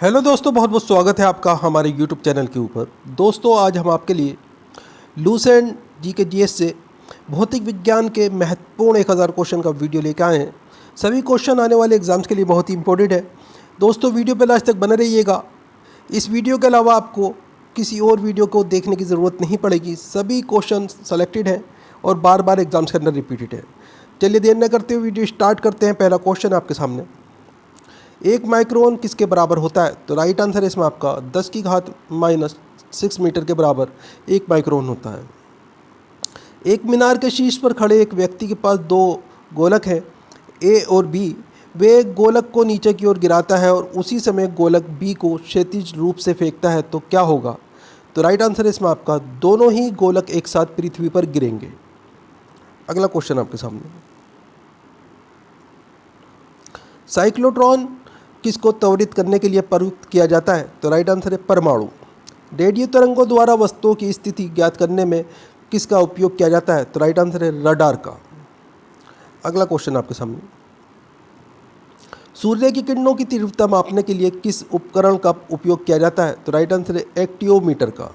Hello दोस्तों, बहुत बहुत स्वागत है आपका हमारे यूट्यूब चैनल के ऊपर। दोस्तों, आज हम आपके लिए लूसेंट जीके से भौतिक विज्ञान के महत्वपूर्ण 1000 क्वेश्चन का वीडियो लेकर आए हैं। सभी क्वेश्चन आने वाले एग्जाम्स के लिए बहुत ही इंपॉर्टेंट है। दोस्तों, वीडियो पर लास्ट तक बने रहिएगा। इस वीडियो के अलावा आपको किसी और वीडियो को देखने की ज़रूरत नहीं पड़ेगी। सभी क्वेश्चन सेलेक्टेड हैं और बार बार एग्जाम्स के अंदर रिपीटेड है। चलिए देर न करते हुए वीडियो स्टार्ट करते हैं। पहला क्वेश्चन आपके सामने, 1 माइक्रोन किसके बराबर होता है? तो राइट आंसर है इसमें आपका 10⁻⁻6 मीटर के बराबर 1 माइक्रोन होता है। एक मीनार के शीर्ष पर खड़े एक व्यक्ति के पास 2 गोलक हैं, ए और बी। वे एक गोलक को नीचे की ओर गिराता है और उसी समय गोलक बी को क्षैतिज रूप से फेंकता है, तो क्या होगा? तो राइट आंसर है इसमें आपका दोनों ही गोलक एक साथ पृथ्वी पर गिरेंगे। अगला क्वेश्चन आपके सामने, साइक्लोट्रॉन किसको त्वरित करने के लिए प्रयुक्त किया जाता है? तो राइट आंसर है परमाणु। रेडियो तरंगों द्वारा वस्तुओं की स्थिति ज्ञात करने में किसका उपयोग किया जाता है? तो राइट आंसर है रडार का। अगला क्वेश्चन आपके सामने, सूर्य की किरणों की तीव्रता मापने के लिए किस उपकरण का उपयोग किया जाता है? तो राइट आंसर है एक्टियोमीटर का।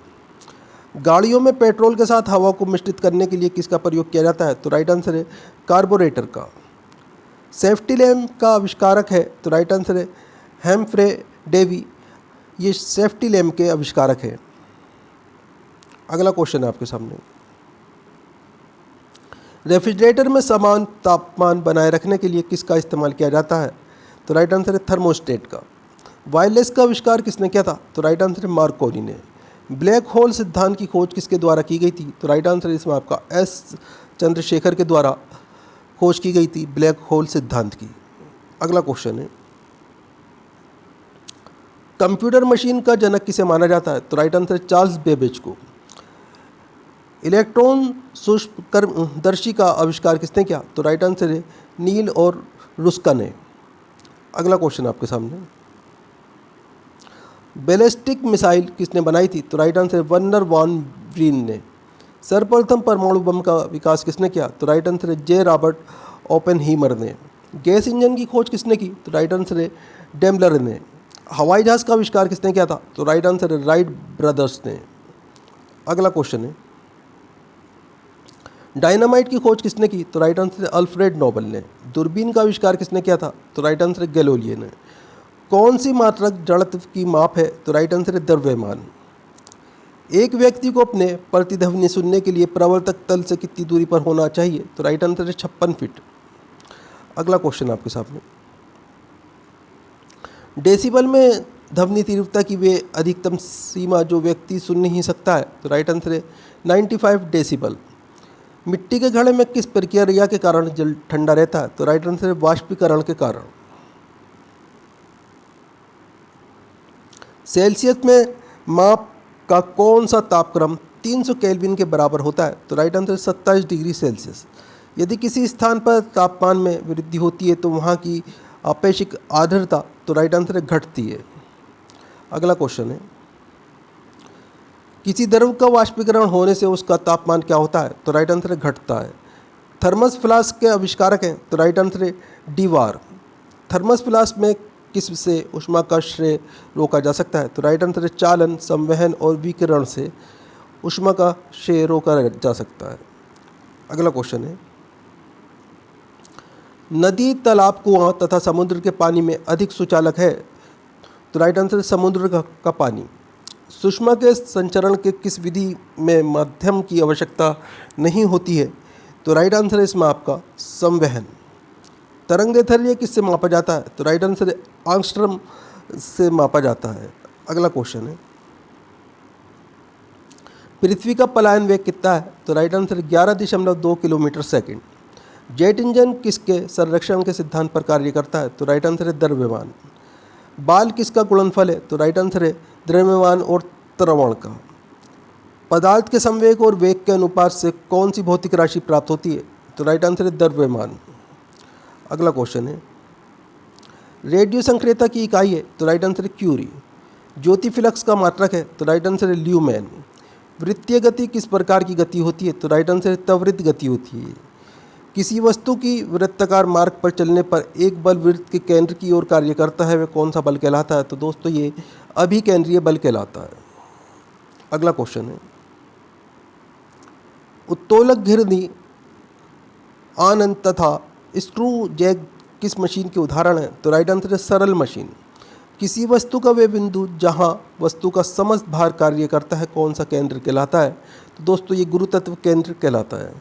गाड़ियों में पेट्रोल के साथ हवा को मिश्रित करने के लिए किसका प्रयोग किया जाता है? तो राइट आंसर है कार्बोरेटर का। सेफ्टी लैम्प का आविष्कारक है? तो राइट आंसर है हेम्फ्रे डेवी। ये सेफ्टी लैम्प के आविष्कारक है। अगला क्वेश्चन है आपके सामने, रेफ्रिजरेटर में समान तापमान बनाए रखने के लिए किसका इस्तेमाल किया जाता है? तो राइट आंसर है थर्मोस्टेट का। वायरलेस का आविष्कार किसने किया था? तो राइट आंसर है मार्कोनी ने। ब्लैक होल सिद्धांत की खोज किसके द्वारा की गई थी? तो राइट आंसर इसमें आपका एस चंद्रशेखर के द्वारा खोज की गई थी ब्लैक होल सिद्धांत की। अगला क्वेश्चन है, कंप्यूटर मशीन का जनक किसे माना जाता है? तो राइट आंसर चार्ल्स बेबेज को। इलेक्ट्रॉन सूक्ष्मदर्शी का आविष्कार किसने किया? तो राइट आंसर है नील और रुस्का ने। अगला क्वेश्चन आपके सामने, बैलिस्टिक मिसाइल किसने बनाई थी? तो राइट आंसर वर्नर वॉन ब्रीन ने। सर्वप्रथम परमाणु बम का विकास किसने किया? तो राइट आंसर है जे रॉबर्ट ओपेनहीमर ने। गैस इंजन की खोज किसने की? तो राइट आंसर है डेमलर ने। हवाई जहाज़ का आविष्कार किसने किया था? तो राइट आंसर है राइट ब्रदर्स ने। अगला क्वेश्चन है, डायनामाइट की खोज किसने की? तो राइट आंसर है अल्फ्रेड नोबल ने। दूरबीन का आविष्कार किसने किया था? तो राइट आंसर है गैलीलियो ने। कौन सी मात्रक जड़त्व की माप है? तो राइट आंसर है द्रव्यमान। एक व्यक्ति को अपने प्रतिध्वनि सुनने के लिए प्रवर्तक तल से कितनी दूरी पर होना चाहिए? तो राइट आंसर है 56 फीट। अगला क्वेश्चन आपके सामने, डेसिबल में ध्वनि तीव्रता की वे अधिकतम सीमा जो व्यक्ति सुन नहीं सकता है? तो राइट आंसर है 95 डेसिबल। मिट्टी के घड़े में किस प्रक्रिया के कारण जल ठंडा रहता है? तो राइट आंसर है वाष्पीकरण के कारण। सेल्सियस में माप का कौन सा तापक्रम 300 केल्विन के बराबर होता है? तो राइट आंसर 27 डिग्री सेल्सियस। यदि किसी स्थान पर तापमान में वृद्धि होती है तो वहाँ की आपेक्षिक आर्द्रता तो राइट आंसर है घटती है। अगला क्वेश्चन है, किसी द्रव का वाष्पीकरण होने से उसका तापमान क्या होता है? तो राइट आंसर है घटता है। थर्मस फ्लास्क के आविष्कारक हैं? तो राइट आंसर है डीवार। थर्मस फ्लास्क में किस से ऊष्मा का श्रेय रोका जा सकता है? तो राइट आंसर है चालन, संवहन और विकिरण से ऊष्मा का श्रेय रोका जा सकता है। अगला क्वेश्चन है, नदी, तालाब, कुआं तथा समुद्र के पानी में अधिक सुचालक है? तो राइट आंसर है समुद्र का पानी। सुषमा के संचरण के किस विधि में माध्यम की आवश्यकता नहीं होती है? तो राइट आंसर है इसमें आपका संवहन। तरंगदैर्घ्य किससे मापा जाता है? तो राइट आंसर है एंगस्ट्रॉम से मापा जाता है। अगला क्वेश्चन है, पृथ्वी का पलायन वेग कितना है? तो right answer 11.2 kilometre second. Jet engine किसके संरक्षण के सिद्धांत पर कार्य करता है? तो राइट आंसर है द्रव्यमान। बाल किसका गुणनफल है? तो राइट आंसर है द्रव्यमान और त्वरण का। पदार्थ के संवेग और वेग के अनुपात से कौन सी भौतिक राशि प्राप्त होती है? तो राइट आंसर है द्रव्यमान। अगला क्वेश्चन है, रेडियो संक्रेता की इकाई है? तो राइट आंसर है क्यूरी। ज्योति फ्लक्स का मात्रक है? तो राइट आंसर है ल्यूमेन। वृत्तीय गति किस प्रकार की गति होती है? तो राइट आंसर है त्वरित गति होती है। किसी वस्तु की वृत्ताकार मार्ग पर चलने पर एक बल वृत्त के केंद्र की ओर कार्य करता है, वह कौन सा बल कहलाता है? तो दोस्तों ये अभिकेंद्रीय बल कहलाता है। अगला क्वेश्चन है, उत्तोलक घिरनी आनंद तथा स्क्रू जैक किस मशीन के उदाहरण है? तो राइट आंसर है सरल मशीन। किसी वस्तु का वे बिंदु जहां वस्तु का समस्त भार कार्य करता है, कौन सा केंद्र कहलाता है? तो दोस्तों ये गुरुतत्व केंद्र कहलाता है।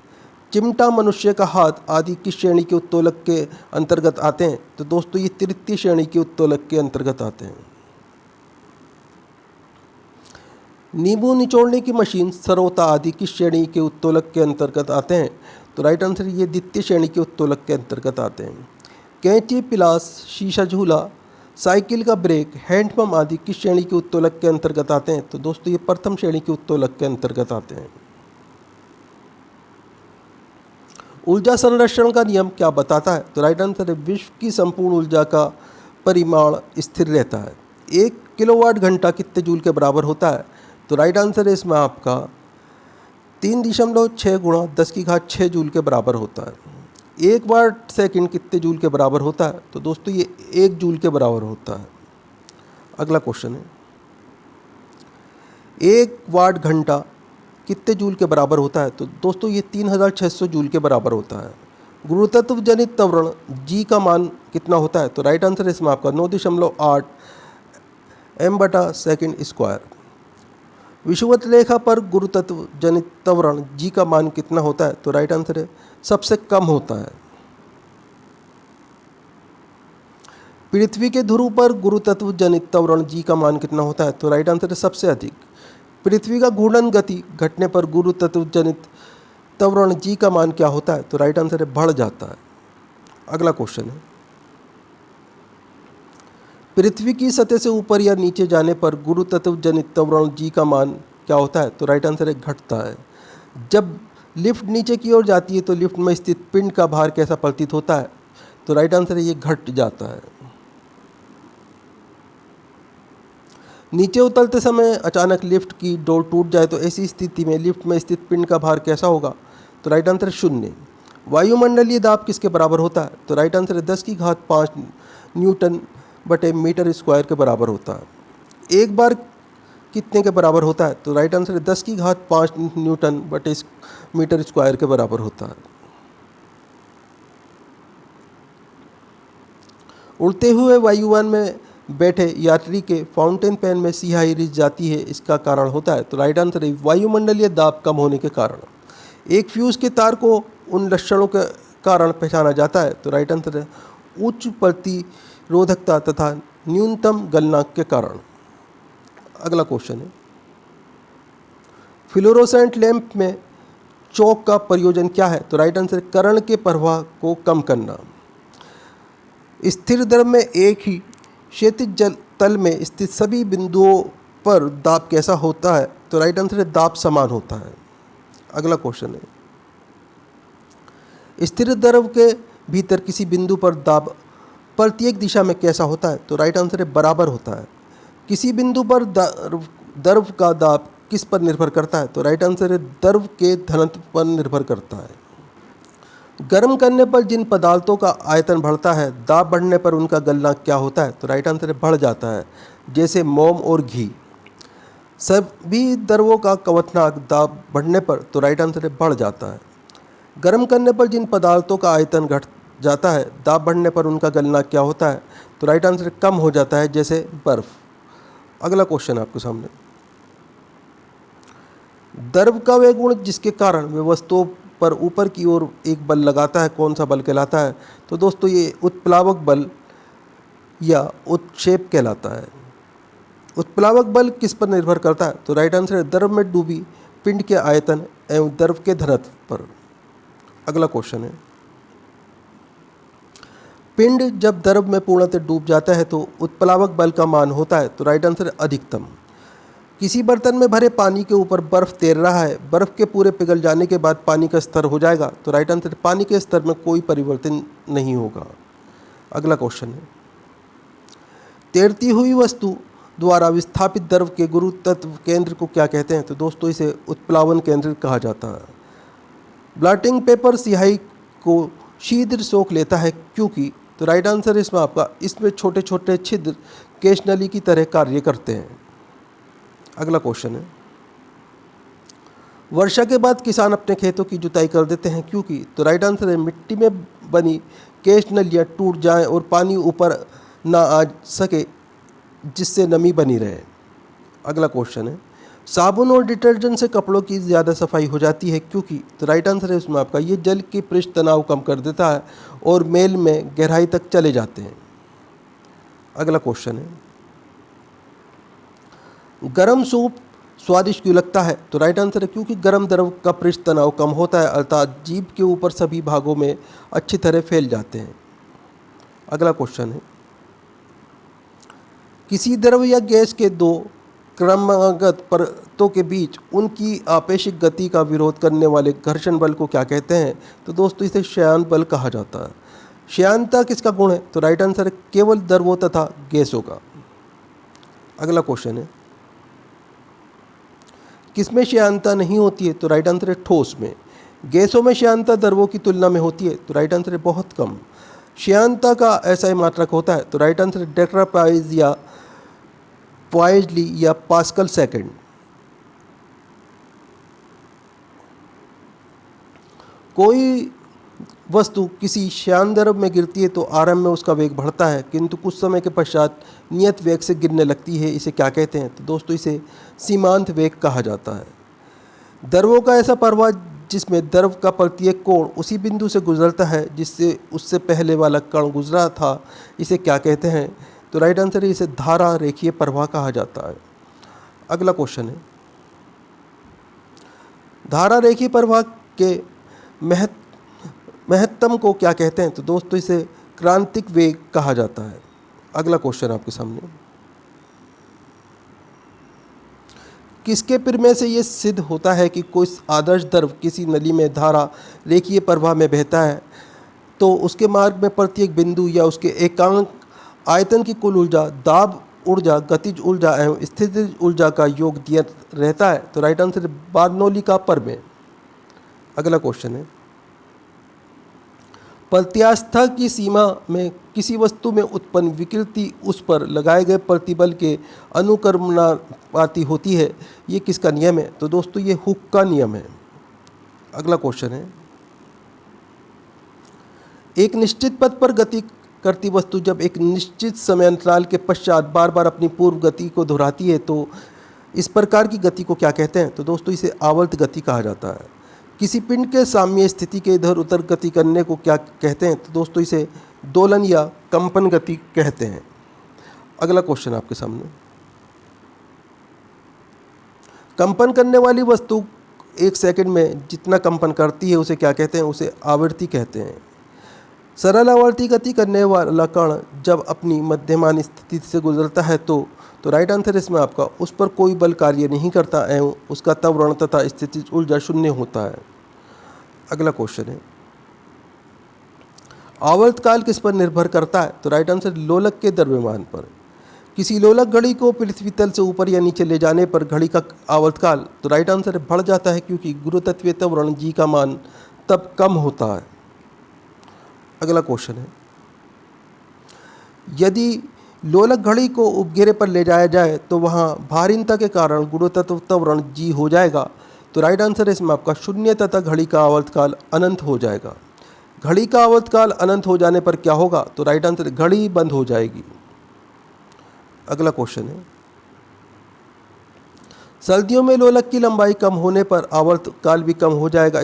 चिमटा, मनुष्य का हाथ आदि किस श्रेणी के उत्तोलक के अंतर्गत आते हैं? तो दोस्तों ये तृतीय श्रेणी के उत्तोलक के अंतर्गत आते हैं। नींबू निचोड़ने की मशीन, सरोता आदि किस श्रेणी के उत्तोलक के अंतर्गत आते हैं? तो राइट आंसर ये द्वितीय श्रेणी के उत्तोलक के अंतर्गत आते हैं। कैंची, पिलास, शीशा झूला, साइकिल का ब्रेक, हैंडपंप आदि किस श्रेणी के उत्तोलक के अंतर्गत आते हैं? तो दोस्तों ये प्रथम श्रेणी के उत्तोलक के अंतर्गत आते हैं। ऊर्जा संरक्षण का नियम क्या बताता है? तो राइट आंसर है विश्व की संपूर्ण ऊर्जा का परिमाण स्थिर रहता है। 1 किलोवाट घंटा कितने जूल के बराबर होता है? तो राइट आंसर है इसमें आपका 3.6 गुणा 10⁶ जूल के बराबर होता है। 1 वाट सेकंड कितने जूल के बराबर होता है? तो दोस्तों ये 1 जूल के बराबर होता है। अगला क्वेश्चन है, 1 वाट घंटा कितने जूल के बराबर होता है? तो दोस्तों ये 3600 जूल के बराबर होता है। गुरुतत्व जनित त्वरण जी का मान कितना होता है? तो राइट आंसर है इसमें आपका 9.8 m/s²। विषुवत रेखा पर गुरुतत्व जनित त्वरण जी का मान कितना होता है? तो राइट आंसर है सबसे कम होता है। पृथ्वी के ध्रुव पर गुरुतत्व जनित त्वरण जी का मान कितना होता है? तो राइट आंसर है सबसे अधिक। पृथ्वी का घूर्णन गति घटने पर गुरुतत्व जनित त्वरण जी का मान क्या होता है? तो राइट आंसर है बढ़ जाता है। अगला क्वेश्चन है, पृथ्वी की सतह से ऊपर या नीचे जाने पर गुरुतत्व जनित त्वरण जी का मान क्या होता है? तो राइट आंसर है घटता है। जब लिफ्ट नीचे की ओर जाती है तो लिफ्ट में स्थित पिंड का भार कैसा प्रतीत होता है? तो राइट आंसर है ये घट जाता है। नीचे उतरते समय अचानक लिफ्ट की डोर टूट जाए तो ऐसी स्थिति में लिफ्ट में स्थित पिंड का भार कैसा होगा? तो राइट आंसर है 0। वायुमंडलीय दाब किसके बराबर होता है? तो राइट आंसर है 10⁵5 N/m² के बराबर होता है। एक बार कितने के बराबर होता है? तो राइट आंसर है 10⁵5 N/m² के बराबर होता है। उड़ते हुए वायुयान में बैठे यात्री के फाउंटेन पेन में स्याही रिस जाती है, इसका कारण होता है? तो राइट आंसर है वायुमंडलीय दाब कम होने के कारण। एक फ्यूज के तार को उन लक्षणों के कारण पहचाना जाता है? तो राइट आंसर है उच्च प्रतिरोधकता तथा न्यूनतम गलनांक के कारण। अगला क्वेश्चन है, फ्लोरोसेंट लैंप में चौक का प्रयोजन क्या है? तो राइट आंसर है करंट के प्रवाह को कम करना। स्थिर द्रव में एक ही क्षैतिज जल तल में स्थित सभी बिंदुओं पर दाब कैसा होता है? तो राइट आंसर है दाब समान होता है। अगला क्वेश्चन है, स्थिर द्रव के भीतर किसी बिंदु पर दाब प्रत्येक दिशा में कैसा होता है? तो राइट आंसर है बराबर होता है। किसी बिंदु पर द्रव का दाब किस पर निर्भर करता है? तो राइट आंसर है द्रव के घनत्व पर निर्भर करता है। गर्म करने पर जिन पदार्थों का आयतन बढ़ता है, दाब बढ़ने पर उनका गलनांक क्या होता है? तो राइट आंसर है बढ़ जाता है, जैसे मोम और घी। सभी द्रवों का क्वथनांक दाब बढ़ने पर तो राइट आंसर है बढ़ जाता है। गर्म करने पर जिन पदार्थों का आयतन घट जाता है, दाब बढ़ने पर उनका गलनांक क्या होता है? तो राइट आंसर कम हो जाता है, जैसे बर्फ। अगला क्वेश्चन आपके सामने, द्रव का वह गुण जिसके कारण वे वस्तुओं पर ऊपर की ओर एक बल लगाता है, कौन सा बल कहलाता है? तो दोस्तों ये उत्प्लावक बल या उत्क्षेप कहलाता है। उत्प्लावक बल किस पर निर्भर करता है? तो राइट आंसर है द्रव में डूबी पिंड के आयतन एवं द्रव के घनत्व पर। अगला क्वेश्चन है, पिंड जब द्रव में पूर्णतः डूब जाता है तो उत्प्लावक बल का मान होता है? तो राइट आंसर है अधिकतम। किसी बर्तन में भरे पानी के ऊपर बर्फ तैर रहा है, बर्फ के पूरे पिघल जाने के बाद पानी का स्तर हो जाएगा? तो राइट आंसर है पानी के स्तर में कोई परिवर्तन नहीं होगा। अगला क्वेश्चन है, तैरती हुई वस्तु द्वारा विस्थापित द्रव के गुरुत्व केंद्र को क्या कहते हैं? तो दोस्तों इसे उत्प्लावन केंद्र कहा जाता है। ब्लॉटिंग पेपर स्याही को शीघ्र सोख लेता है क्योंकि, तो राइट आंसर इसमें आपका, इसमें छोटे छोटे छिद्र केश नली की तरह कार्य करते हैं। अगला क्वेश्चन है, वर्षा के बाद किसान अपने खेतों की जुताई कर देते हैं क्योंकि, तो राइट आंसर है मिट्टी में बनी केश नलियाँ टूट जाएं और पानी ऊपर ना आ सके जिससे नमी बनी रहे। अगला क्वेश्चन है, साबुन और डिटर्जेंट से कपड़ों की ज़्यादा सफाई हो जाती है क्योंकि, तो राइट आंसर है इसमें आपका, ये जल की पृष्ठ तनाव कम कर देता है और मेल में गहराई तक चले जाते हैं। अगला क्वेश्चन है, गरम सूप स्वादिष्ट क्यों लगता है, तो राइट आंसर है क्योंकि गर्म द्रव का पृष्ठ तनाव कम होता है, अर्थात जीभ के ऊपर सभी भागों में अच्छी तरह फैल जाते हैं। अगला क्वेश्चन है, किसी द्रव या गैस के दो क्रमागत परतों के बीच उनकी आपेक्षिक गति का विरोध करने वाले घर्षण बल को क्या कहते हैं, तो दोस्तों इसे श्यान बल कहा जाता है। श्यानता किसका गुण है, तो राइट आंसर है केवल द्रवों तथा गैसों का। अगला क्वेश्चन है, किसमें श्यानता नहीं होती है, तो राइट आंसर है ठोस में। गैसों में श्यानता द्रवों की तुलना में होती है, तो राइट आंसर है बहुत कम। श्यानता का ऐसा ही मात्रक होता है, तो राइट आंसर है डेक्रापाइज या पॉइजली या पास्कल सेकंड। कोई वस्तु किसी श्यान द्रव में गिरती है तो आरंभ में उसका वेग बढ़ता है किंतु कुछ समय के पश्चात नियत वेग से गिरने लगती है, इसे क्या कहते हैं, तो दोस्तों इसे सीमांत वेग कहा जाता है। द्रवों का ऐसा प्रवाह जिसमें द्रव का प्रत्येक कोण उसी बिंदु से गुजरता है जिससे उससे पहले वाला कण गुजरा था, इसे क्या कहते हैं, तो राइट आंसर है इसे धारा रेखीय प्रवाह कहा जाता है। अगला क्वेश्चन है, धारा रेखीय प्रवाह के महत्तम को क्या कहते हैं, तो दोस्तों इसे क्रांतिक वेग कहा जाता है। अगला क्वेश्चन आपके सामने, किसके प्रमेय से ये सिद्ध होता है कि कोई आदर्श द्रव किसी नली में धारा रेखीय प्रवाह में बहता है तो उसके मार्ग में प्रत्येक बिंदु या उसके एकांक आयतन की कुल ऊर्जा, दाब ऊर्जा, गतिज ऊर्जा एवं स्थितिज ऊर्जा का योग दिया रहता है, तो राइट आंसर है बार्नौली का प्रमेय। अगला क्वेश्चन है, प्रत्यास्था की सीमा में किसी वस्तु में उत्पन्न विकृति उस पर लगाए गए प्रतिबल के अनुक्रमणानुपाती होती है, ये किसका नियम है, तो दोस्तों ये हुक का नियम है। अगला क्वेश्चन है, एक निश्चित पथ पर गति करती वस्तु जब एक निश्चित समय अंतराल के पश्चात बार बार अपनी पूर्व गति को दोहराती है तो इस प्रकार की गति को क्या कहते हैं, तो दोस्तों इसे आवर्त गति कहा जाता है। किसी पिंड के साम्य स्थिति के इधर उधर गति करने को क्या कहते हैं, तो दोस्तों इसे दोलन या कंपन गति कहते हैं। अगला क्वेश्चन आपके सामने, कंपन करने वाली वस्तु एक सेकंड में जितना कंपन करती है उसे क्या कहते हैं, उसे आवृत्ति कहते हैं। सरल आवर्ती गति करने वाला कण जब अपनी मध्यमान स्थिति से गुजरता है तो राइट आंसर इसमें आपका, उस पर कोई बल कार्य नहीं करता एवं उसका त्वरण तथा स्थितिज ऊर्जा शून्य होता है। अगला क्वेश्चन है, आवर्तकाल किस पर निर्भर करता है, तो राइट आंसर लोलक के द्रव्यमान पर। किसी लोलक घड़ी को पृथ्वी तल से ऊपर या नीचे ले जाने पर घड़ी का आवर्तकाल, तो राइट आंसर बढ़ जाता है क्योंकि गुरुतत्वीय त्वरण जी का मान तब कम होता है। अगला क्वेश्चन है, यदि लोलक घड़ी को उपघेरे पर ले जाया जाए तो वहाँ भारीनता के कारण गुरुत्व त्वरण जी हो जाएगा, तो राइट आंसर है इसमें आपका शून्य तथा घड़ी का आवर्तकाल अनंत हो जाएगा। घड़ी का आवर्तकाल अनंत हो जाने पर क्या होगा, तो राइट आंसर घड़ी बंद हो जाएगी। अगला क्वेश्चन है, सर्दियों में लोलक की लंबाई कम होने पर आवर्तकाल भी कम हो जाएगा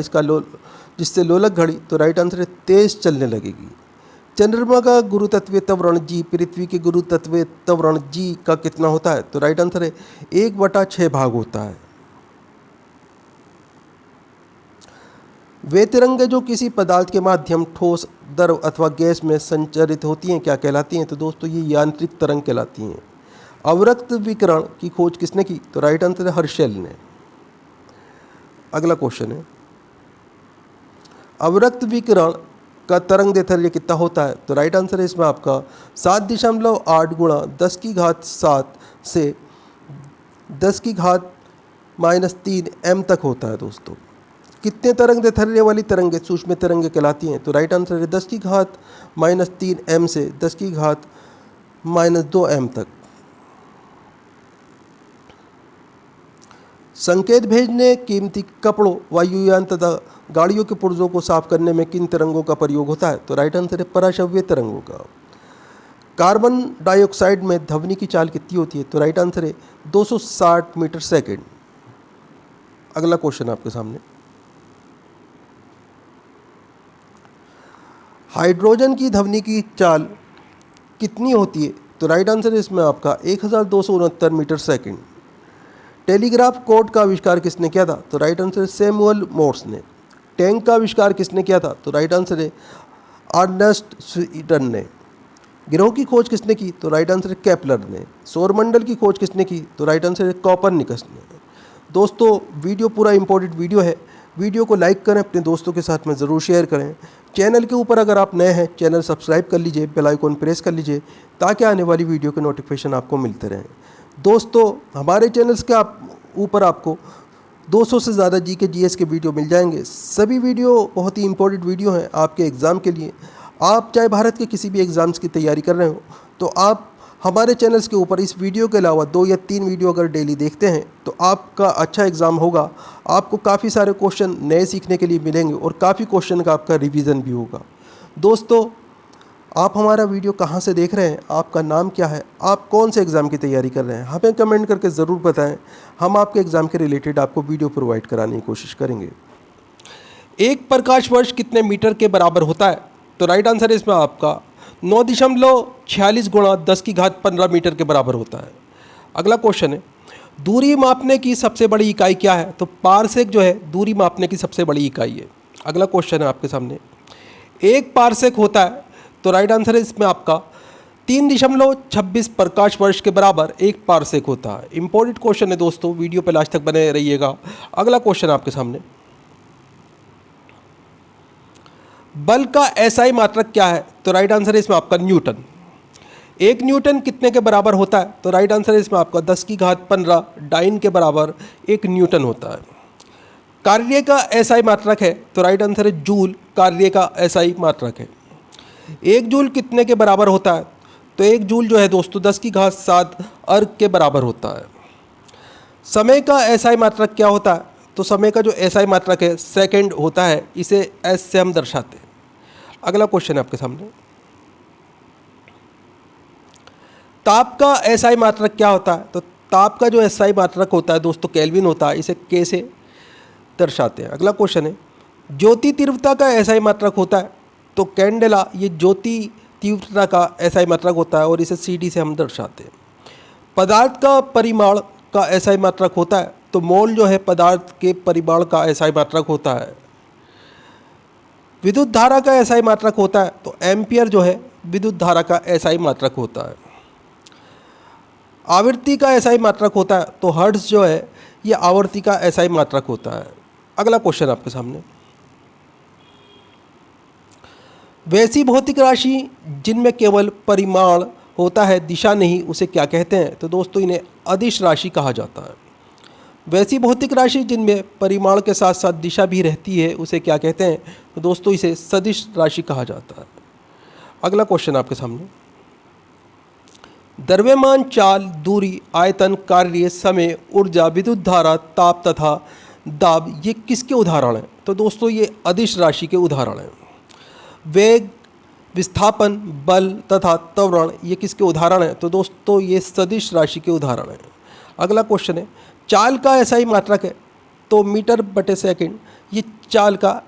जिससे लोलक घड़ी, तो राइट आंसर है तेज चलने लगेगी। चंद्रमा का गुरुतत्वीय त्वरण जी पृथ्वी के गुरुतत्वीय त्वरण जी का कितना होता है, तो राइट आंसर है 1/6 भाग होता है। वे तरंगें जो किसी पदार्थ के माध्यम ठोस, द्रव अथवा गैस में संचरित होती हैं क्या कहलाती हैं, तो दोस्तों ये यांत्रिक तरंग कहलाती हैं। अवरक्त विकिरण की खोज किसने की, तो राइट आंसर है हर्शेल ने। अगला क्वेश्चन है, अवरक्त विकिरण का तरंग दैर्ध्य कितना होता है, तो राइट आंसर है इसमें आपका 7.8 गुणा 10⁻7 से 10⁻³ m तक होता है दोस्तों। कितने तरंग दैर्ध्य वाली तरंगें सूक्ष्म तरंगें कहलाती हैं? तो राइट आंसर है 10 की घात -3 m से 10 की घात -2 m तक। संकेत भेजने, कीमती कपड़ों, वायुयान तथा गाड़ियों के पुर्जों को साफ करने में किन तरंगों का प्रयोग होता है? तो राइट आंसर है पराश्रव्य तरंगों का। कार्बन डाइऑक्साइड में ध्वनि की चाल कितनी होती है? तो राइट आंसर है 260 मीटर सेकेंड। अगला क्वेश्चन आपके सामने, हाइड्रोजन की ध्वनि की चाल कितनी होती है? तो राइट आंसर है इसमें आपका 1269 मीटर सेकेंड। टेलीग्राफ कोड का आविष्कार किसने किया था? तो राइट आंसर है सैमुअल मोर्स ने। टैंक का आविष्कार किसने किया था? तो राइट आंसर है अर्नेस्ट स्वीटन ने। ग्रहों की खोज किसने की? तो राइट आंसर है केपलर ने। सौरमंडल की खोज किसने की? तो राइट आंसर है कोपरनिकस ने। दोस्तों वीडियो पूरा इंपॉर्टेंट वीडियो है, वीडियो को लाइक करें, अपने दोस्तों के साथ में ज़रूर शेयर करें। चैनल के ऊपर अगर आप नए हैं, चैनल सब्सक्राइब कर लीजिए, बेल आइकन प्रेस कर लीजिए ताकि आने वाली वीडियो के नोटिफिकेशन आपको मिलते रहें। दोस्तों हमारे चैनल्स के ऊपर आपको 200 से ज़्यादा जीके जीएस के वीडियो मिल जाएंगे। सभी वीडियो बहुत ही इंपॉर्टेंट वीडियो हैं आपके एग्ज़ाम के लिए। आप चाहे भारत के किसी भी एग्ज़ाम्स की तैयारी कर रहे हो तो आप हमारे चैनल्स के ऊपर इस वीडियो के अलावा 2 या 3 वीडियो अगर डेली देखते हैं तो आपका अच्छा एग्ज़ाम होगा। आपको काफ़ी सारे क्वेश्चन नए सीखने के लिए मिलेंगे और काफ़ी क्वेश्चन का आपका रिवीजन भी होगा। दोस्तों आप हमारा वीडियो कहाँ से देख रहे हैं, आपका नाम क्या है, आप कौन से एग्ज़ाम की तैयारी कर रहे हैं, हमें कमेंट करके ज़रूर बताएं। हम आपके एग्ज़ाम के रिलेटेड आपको वीडियो प्रोवाइड कराने की कोशिश करेंगे। एक प्रकाश वर्ष कितने मीटर के बराबर होता है? तो राइट आंसर है इसमें आपका 9.46 गुणा 10 की घात 15 मीटर के बराबर होता है। अगला क्वेश्चन है, दूरी मापने की सबसे बड़ी इकाई क्या है? तो पारसेक जो है दूरी मापने की सबसे बड़ी इकाई है। अगला क्वेश्चन है आपके सामने, एक पारसेक होता है? तो राइट आंसर है इसमें आपका 3.26 प्रकाश वर्ष के बराबर एक पारसेक होता है। इंपॉर्टेंट क्वेश्चन है दोस्तों, वीडियो पे लास्ट तक बने रहिएगा। अगला क्वेश्चन आपके सामने, बल का एसआई मात्रक क्या है? तो राइट आंसर है इसमें आपका न्यूटन। एक न्यूटन कितने के बराबर होता है? तो राइट आंसर है इसमें आपका 10 की घात 15 डाइन के बराबर एक न्यूटन होता है। कार्य का एसआई मात्रक है? तो राइट आंसर है जूल कार्य का एसआई मात्रक है। एक जूल कितने के बराबर होता है? तो एक जूल जो है दोस्तों 10 की घात 7 अर्ग के बराबर होता है। समय का एसआई मात्रक क्या होता है? तो समय का जो एसआई मात्रक है सेकंड होता है, इसे एस से हम दर्शाते हैं। अगला क्वेश्चन है आपके सामने, ताप का एसआई मात्रक क्या होता है? तो ताप का जो एसआई मात्रक होता है दोस्तों केल्विन होता है, इसे के से दर्शाते हैं। अगला क्वेश्चन है, ज्योति तीव्रता का एसआई मात्रक होता है? तो कैंडेला ये ज्योति तीव्रता का एसआई मात्रक होता है और इसे सीडी से हम दर्शाते हैं। पदार्थ का परिमाण का एसआई मात्रक होता है? तो मोल जो है पदार्थ के परिमाण का एसआई मात्रक होता है। विद्युत धारा का एसआई मात्रक होता है? तो एम्पियर जो है विद्युत धारा का एसआई मात्रक होता है। आवृत्ति का एसआई मात्रक होता है? तो हर्ट्ज जो है ये आवृत्ति का एसआई मात्रक होता है। अगला क्वेश्चन आपके सामने, वैसी भौतिक राशि जिनमें केवल परिमाण होता है दिशा नहीं, उसे क्या कहते हैं? तो दोस्तों इन्हें अदिश राशि कहा जाता है। वैसी भौतिक राशि जिनमें परिमाण के साथ साथ दिशा भी रहती है उसे क्या कहते हैं? तो दोस्तों इसे सदिश राशि कहा जाता है। अगला क्वेश्चन आपके सामने, द्रव्यमान, चाल, दूरी, आयतन, कार्य, समय, ऊर्जा, विद्युत धारा, ताप तथा दाब ये किसके उदाहरण हैं? तो दोस्तों ये अदिश राशि के उदाहरण हैं। वेग, विस्थापन, बल तथा त्वरण ये किसके उदाहरण हैं? तो दोस्तों ये सदिश राशि के उदाहरण हैं। अगला क्वेश्चन है, चाल का एसआई मात्रक है? तो मीटर बटे सेकंड ये चाल का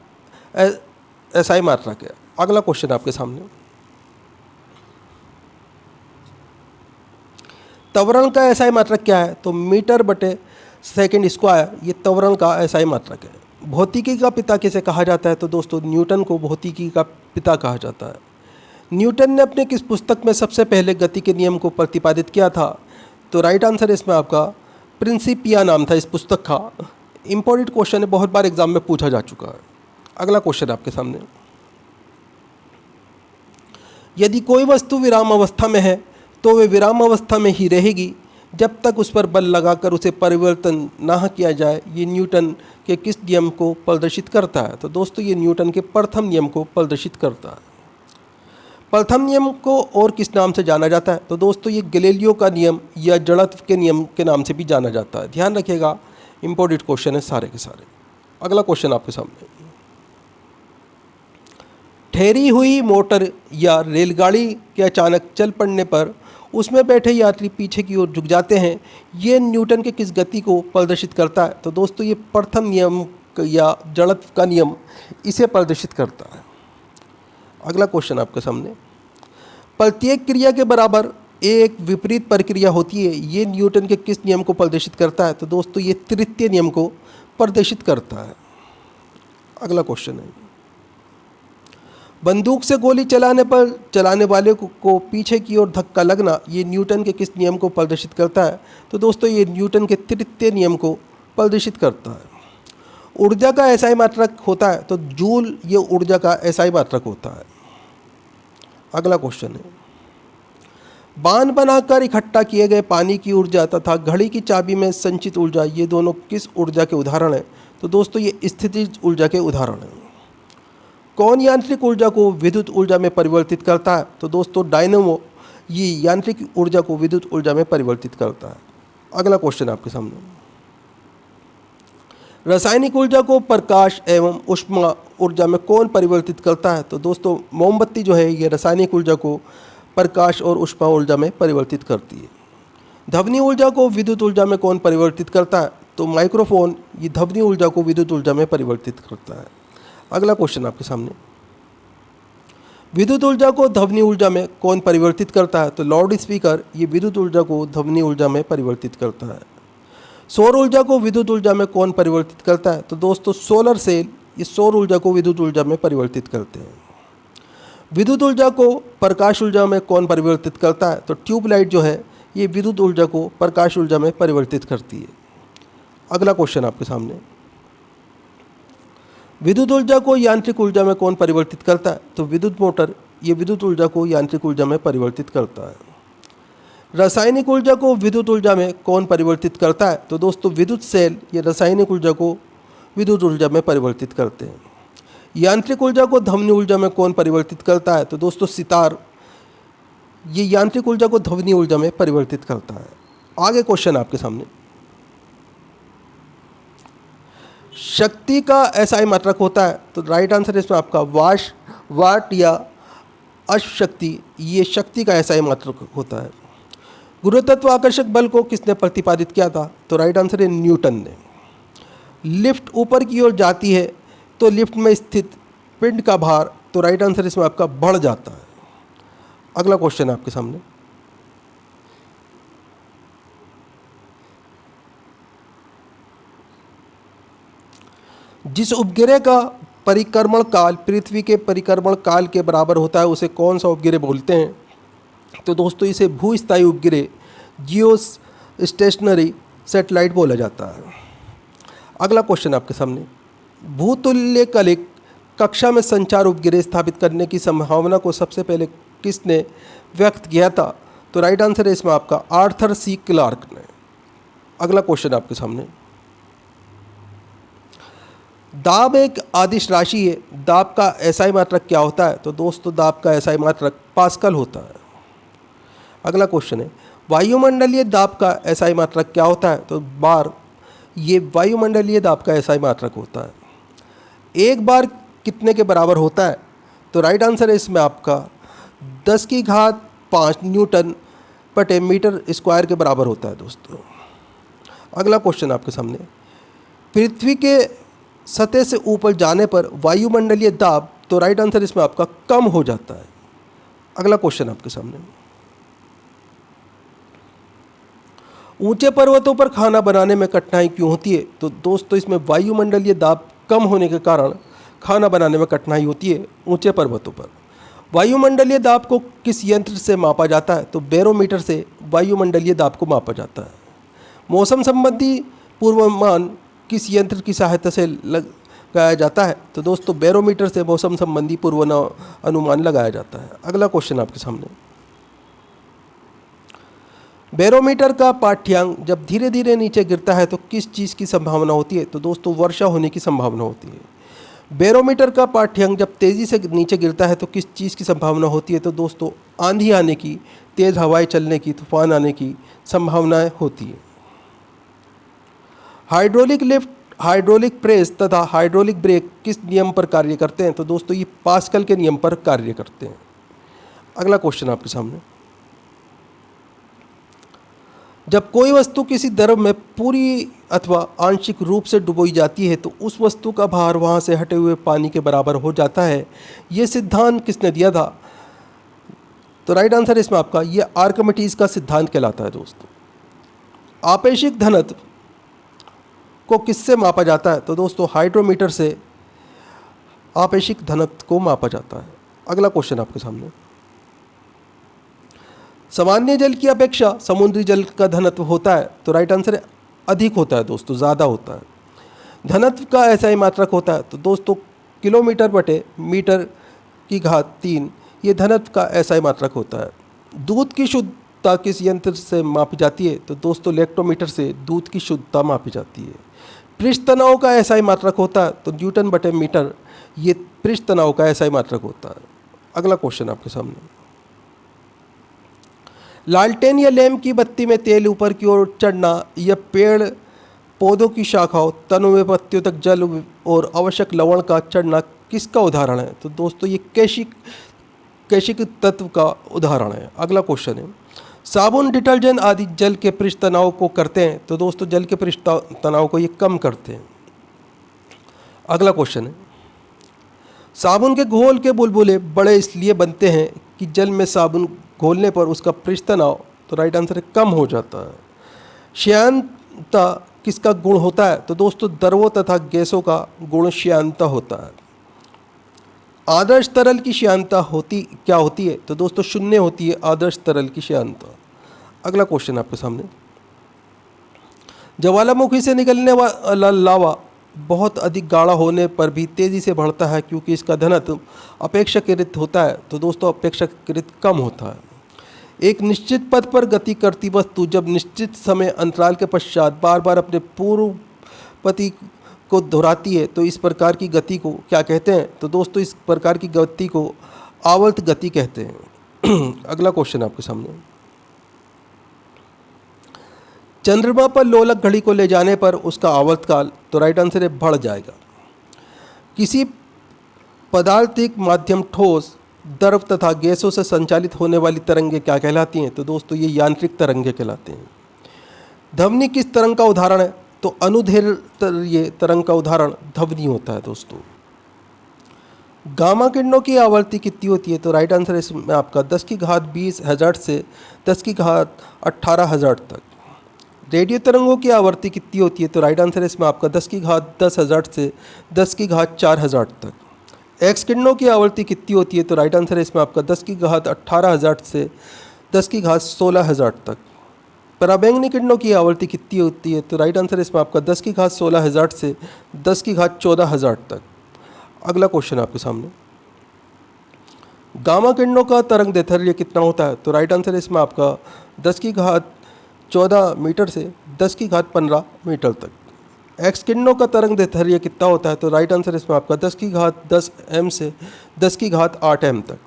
एसआई मात्रक है। अगला क्वेश्चन आपके सामने, त्वरण का एसआई मात्रक क्या है? तो मीटर बटे सेकंड स्क्वायर ये त्वरण का एसआई मात्रक है। भौतिकी का पिता किसे कहा जाता है? तो दोस्तों न्यूटन को भौतिकी का पिता कहा जाता है। न्यूटन ने अपने किस पुस्तक में सबसे पहले गति के नियम को प्रतिपादित किया था? तो राइट आंसर इसमें आपका प्रिंसिपिया नाम था इस पुस्तक का। इंपॉर्टेंट क्वेश्चन है, बहुत बार एग्जाम में पूछा जा चुका है। अगला क्वेश्चन आपके सामने, यदि कोई वस्तु विराम अवस्था में है तो वे विराम अवस्था में ही रहेगी जब तक उस पर बल लगाकर उसे परिवर्तन ना किया जाए, ये न्यूटन के किस नियम को प्रदर्शित करता है? तो दोस्तों ये न्यूटन के प्रथम नियम को प्रदर्शित करता है। प्रथम नियम को और किस नाम से जाना जाता है? तो दोस्तों ये गैलीलियो का नियम या जड़त्व के नियम के नाम से भी जाना जाता है। ध्यान रखिएगा, इंपॉर्टेंट क्वेश्चन है सारे के सारे। अगला क्वेश्चन आपके सामने, ठहरी हुई मोटर या रेलगाड़ी के अचानक चल पड़ने पर उसमें बैठे यात्री पीछे की ओर झुक जाते हैं, ये न्यूटन के किस गति को प्रदर्शित करता है? तो दोस्तों ये प्रथम नियम या जड़त्व का नियम इसे प्रदर्शित करता है। अगला क्वेश्चन आपके सामने, प्रत्येक क्रिया के बराबर एक विपरीत प्रक्रिया होती है, ये न्यूटन के किस नियम को प्रदर्शित करता है? तो दोस्तों ये तृतीय नियम को प्रदर्शित करता है। अगला क्वेश्चन है, बंदूक से गोली चलाने पर चलाने वाले को पीछे की ओर धक्का लगना, ये न्यूटन के किस नियम को प्रदर्शित करता है? तो दोस्तों ये न्यूटन के तृतीय नियम को प्रदर्शित करता है। ऊर्जा का एसआई मात्रक होता है, तो जूल ये ऊर्जा का एसआई मात्रक होता है। अगला क्वेश्चन है, बांध बनाकर इकट्ठा किए गए पानी की ऊर्जा तथा घड़ी की चाबी में संचित ऊर्जा, ये दोनों किस ऊर्जा के उदाहरण हैं? तो दोस्तों ये स्थितिज ऊर्जा के उदाहरण हैं। कौन यांत्रिक ऊर्जा को विद्युत ऊर्जा में परिवर्तित करता है? तो दोस्तों डायनेमो ये यांत्रिक ऊर्जा को विद्युत ऊर्जा में परिवर्तित करता है। अगला क्वेश्चन आपके सामने, रासायनिक ऊर्जा को प्रकाश एवं ऊष्मा ऊर्जा में कौन परिवर्तित करता है? तो दोस्तों मोमबत्ती जो है ये रासायनिक ऊर्जा को प्रकाश और ऊष्मा ऊर्जा में परिवर्तित करती है। ध्वनि ऊर्जा को विद्युत ऊर्जा में कौन परिवर्तित करता है? तो माइक्रोफोन ये ध्वनि ऊर्जा को विद्युत ऊर्जा में परिवर्तित करता है। अगला क्वेश्चन आपके सामने, विद्युत ऊर्जा को ध्वनि ऊर्जा में कौन परिवर्तित करता है? तो लाउड स्पीकर ये विद्युत ऊर्जा को ध्वनि ऊर्जा में परिवर्तित करता है। सौर ऊर्जा को विद्युत ऊर्जा में कौन परिवर्तित करता है? तो दोस्तों सोलर सेल ये सौर ऊर्जा को विद्युत ऊर्जा में परिवर्तित करते हैं। विद्युत ऊर्जा को प्रकाश ऊर्जा में कौन परिवर्तित करता है? तो ट्यूबलाइट जो है ये विद्युत ऊर्जा को प्रकाश ऊर्जा में परिवर्तित करती है। अगला क्वेश्चन आपके सामने, विद्युत ऊर्जा को यांत्रिक ऊर्जा में कौन परिवर्तित करता है? तो विद्युत मोटर ये विद्युत ऊर्जा को यांत्रिक ऊर्जा में परिवर्तित करता है। रासायनिक ऊर्जा को विद्युत ऊर्जा में कौन परिवर्तित करता है? तो दोस्तों विद्युत सेल ये रासायनिक ऊर्जा को विद्युत ऊर्जा में परिवर्तित करते हैं। यांत्रिक ऊर्जा को ध्वनि ऊर्जा में कौन परिवर्तित करता है? तो दोस्तों सितार ये यांत्रिक ऊर्जा को ध्वनि ऊर्जा में परिवर्तित करता है। आगे क्वेश्चन आपके सामने, शक्ति का एसआई मात्रक होता है, तो राइट आंसर इसमें आपका वाट या अश्वशक्ति ये शक्ति का एसआई मात्रक होता है। गुरुत्व आकर्षक बल को किसने प्रतिपादित किया था? तो राइट आंसर है न्यूटन ने। लिफ्ट ऊपर की ओर जाती है तो लिफ्ट में स्थित पिंड का भार, तो राइट आंसर इसमें आपका बढ़ जाता है। अगला क्वेश्चन आपके सामने, जिस उपग्रह का परिक्रमण काल पृथ्वी के परिक्रमण काल के बराबर होता है उसे कौन सा उपग्रह बोलते हैं? तो दोस्तों इसे भूस्थायी उपग्रह जियो स्टेशनरी सैटेलाइट बोला जाता है। अगला क्वेश्चन आपके सामने, भूतुल्यकालिक कक्षा में संचार उपग्रह स्थापित करने की संभावना को सबसे पहले किसने व्यक्त किया था? तो राइट आंसर है इसमें आपका आर्थर सी क्लार्क ने। अगला क्वेश्चन आपके सामने, दाब एक आदिश राशि है, दाब का एसआई मात्रक क्या होता है? तो दोस्तों दाब का एसआई मात्रक पास्कल होता है। अगला क्वेश्चन है, वायुमंडलीय दाब का एसआई मात्रक क्या होता है? तो बार ये वायुमंडलीय दाब का एसआई मात्रक होता है। एक बार कितने के बराबर होता है? तो राइट आंसर है इसमें आपका 10⁵ न्यूटन बटे मीटर स्क्वायर के बराबर होता है दोस्तों। अगला क्वेश्चन आपके सामने, पृथ्वी के सतह से ऊपर जाने पर वायुमंडलीय दाब, तो राइट आंसर इसमें आपका कम हो जाता है। अगला क्वेश्चन आपके सामने, ऊंचे पर्वतों पर खाना बनाने में कठिनाई क्यों होती है? तो दोस्तों इसमें वायुमंडलीय दाब कम होने के कारण खाना बनाने में कठिनाई होती है ऊंचे पर्वतों पर। वायुमंडलीय दाब को किस यंत्र से मापा जाता है? तो बैरोमीटर से वायुमंडलीय दाब को मापा जाता है। मौसम संबंधी पूर्वानुमान किस यंत्र की सहायता से लगाया जाता है? तो दोस्तों बैरोमीटर से मौसम संबंधी पूर्वानुमान लगाया जाता है। अगला क्वेश्चन आपके सामने, बैरोमीटर का पाठ्यांक जब धीरे धीरे नीचे गिरता है तो किस चीज़ की संभावना होती है? तो दोस्तों वर्षा होने की संभावना होती है। बैरोमीटर का पाठ्यांक जब तेज़ी से नीचे गिरता है तो किस चीज़ की संभावना होती है? तो दोस्तों आंधी आने की, तेज़ हवाएं चलने की, तूफान आने की संभावनाएं होती है। हाइड्रोलिक लिफ्ट, हाइड्रोलिक प्रेस तथा हाइड्रोलिक ब्रेक किस नियम पर कार्य करते हैं? तो दोस्तों ये पास्कल के नियम पर कार्य करते हैं। अगला क्वेश्चन आपके सामने, जब कोई वस्तु किसी द्रव में पूरी अथवा आंशिक रूप से डुबोई जाती है तो उस वस्तु का भार वहाँ से हटे हुए पानी के बराबर हो जाता है। ये सिद्धांत किसने दिया था? तो राइट आंसर इसमें आपका ये आर्किमिडीज का सिद्धांत कहलाता है। दोस्तों आपेक्षिक घनत्व को किससे मापा जाता है? तो दोस्तों हाइड्रोमीटर से आपेक्षिक घनत्व को मापा जाता है। अगला क्वेश्चन आपके सामने, सामान्य जल की अपेक्षा समुद्री जल का घनत्व होता है? तो राइट आंसर अधिक होता है दोस्तों, ज़्यादा होता है। घनत्व का ऐसा ही मात्रक होता है? तो दोस्तों किलोमीटर बटे मीटर की घात 3 ये घनत्व का ऐसा ही मात्रक होता है। दूध की शुद्धता किस यंत्र से मापी जाती है? तो दोस्तों लैक्टोमीटर से दूध की शुद्धता मापी जाती है। पृष्ठ तनाव का ऐसा ही मात्रक होता है? तो न्यूटन बटे मीटर ये पृष्ठ तनाव का ऐसा ही मात्रक होता है। अगला क्वेश्चन आपके सामने, लालटेन या लैंप की बत्ती में तेल ऊपर की ओर चढ़ना या पेड़ पौधों की शाखाओं, तनों में पत्तियों तक जल और आवश्यक लवण का चढ़ना किसका उदाहरण है? तो दोस्तों ये कैशिक तत्व का उदाहरण है। अगला क्वेश्चन है, साबुन, डिटर्जेंट आदि जल के पृष्ठ तनाव को करते हैं? तो दोस्तों जल के पृष्ठ तनाव को ये कम करते हैं। अगला क्वेश्चन है, साबुन के घोल के बुलबुले बड़े इसलिए बनते हैं कि जल में साबुन घोलने पर उसका पृष्ठ तनाव, तो राइट आंसर कम हो जाता है। श्यानता किसका गुण होता है? तो दोस्तों द्रवों तथा गैसों का गुण श्यानता होता है। आदर्श तरल की श्यानता क्या होती है? तो दोस्तों शून्य होती है आदर्श तरल की श्यानता। अगला क्वेश्चन आपके सामने, ज्वालामुखी से निकलने वाला लावा बहुत अधिक गाढ़ा होने पर भी तेज़ी से बढ़ता है क्योंकि इसका घनत्व अपेक्षाकृत होता है? तो दोस्तों अपेक्षाकृत कम होता है। एक निश्चित पथ पर गति करती वस्तु जब निश्चित समय अंतराल के पश्चात बार बार अपने पूर्व पति को दोहराती है तो इस प्रकार की गति को क्या कहते हैं? तो दोस्तों इस प्रकार की गति को आवर्त गति कहते हैं। अगला क्वेश्चन आपके सामने, चंद्रमा पर लोलक घड़ी को ले जाने पर उसका आवर्तकाल, तो राइट आंसर है बढ़ जाएगा। किसी पदार्थिक माध्यम, ठोस, द्रव तथा गैसों से संचालित होने वाली तरंगें क्या कहलाती हैं? तो दोस्तों ये यांत्रिक तरंगें कहलाते हैं। ध्वनि किस तरंग का उदाहरण है? तो अनुदैर्ध्य तरंग का उदाहरण ध्वनि होता है। दोस्तों गामा किरणों की आवृत्ति कितनी होती है? तो राइट आंसर इसमें आपका 10 की घात 20 हर्ट्ज से 10 की घात 18 हर्ट्ज तक। रेडियो तरंगों की आवृत्ति कितनी होती है? तो राइट आंसर इसमें आपका 10 की घात 10 हर्ट्ज से 10 की घात 4 हर्ट्ज तक। एक्स किरणों की आवृत्ति कितनी होती है? तो राइट आंसर इसमें आपका 10 की घात 18 हर्ट्ज से 10 की घात 16 हर्ट्ज तक। पराबैंगनी किरणों की आवृत्ति कितनी होती है? तो राइट आंसर इसमें आपका 10 की घात 16 हर्ट्ज से 10 की घात 14 हर्ट्ज तक। अगला क्वेश्चन आपके सामने, गामा किरणों का तरंग दैर्ध्य कितना होता है? तो राइट आंसर इसमें आपका 10 की घात 14 मीटर से 10 की घात 15 मीटर तक। एक्स किरणों का तरंग दैर्ध्य कितना होता है? तो राइट आंसर इसमें आपका 10 की घात 10 एम से 10 की घात 8 एम तक।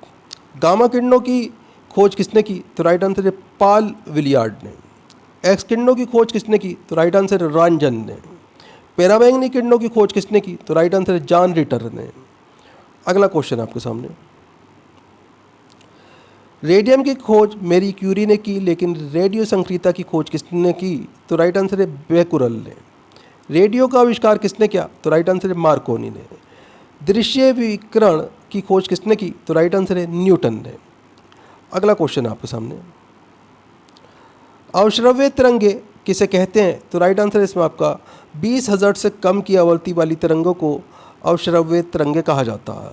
गामा किरणों की खोज किसने की? तो राइट आंसर है पॉल विलियर्ड ने। एक्स किरणों की खोज किसने की? तो राइट आंसर है रॉन्जन ने। पैराबैंगनी किरणों की खोज किसने की? तो राइट आंसर है जॉन रिटर ने। अगला क्वेश्चन आपके सामने, रेडियम की खोज मैरी क्यूरी ने की, लेकिन रेडियो संक्रियता की खोज किसने की? तो राइट आंसर है बेकुरल ने। रेडियो का आविष्कार किसने किया? तो राइट आंसर है मार्कोनी ने। दृश्य विकिरण की खोज किसने की? तो राइट आंसर है न्यूटन ने। अगला क्वेश्चन आपके सामने, अवश्रव्य तरंगे किसे कहते हैं? तो राइट आंसर इसमें आपका 20 हर्ट्ज से कम की आवृत्ति वाली तरंगों को अवश्रव्य तरंगे कहा जाता है।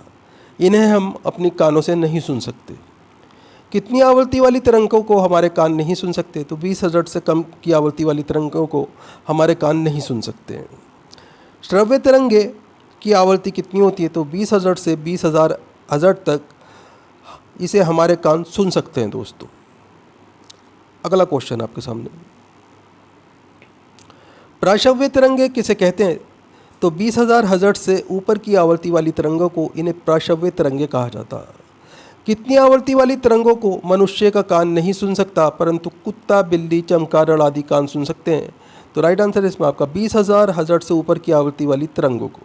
इन्हें हम अपनी कानों से नहीं सुन सकते। कितनी आवृत्ति वाली तरंगों को हमारे कान नहीं सुन सकते? तो 20 हर्ट्ज से कम की आवृत्ति वाली तरंगों को हमारे कान नहीं सुन सकते हैं। श्रव्य तरंगे की आवृत्ति कितनी होती है? तो 20 हर्ट्ज से 20,000 हर्ट्ज तक इसे हमारे कान सुन सकते हैं। दोस्तों अगला क्वेश्चन आपके सामने, प्राशव्य तरंगे किसे कहते हैं? तो 20,000 हर्ट्ज से ऊपर की आवृत्ति वाली तरंगों को इन्हें प्राशव्य तरंगे कहा जाता है। कितनी आवृत्ति वाली तरंगों को मनुष्य का कान नहीं सुन सकता परंतु कुत्ता, बिल्ली, चमगादड़ आदि कान सुन सकते हैं? तो राइट आंसर है इसमें आपका 20,000 हर्ट्ज से ऊपर की आवृत्ति वाली तरंगों को।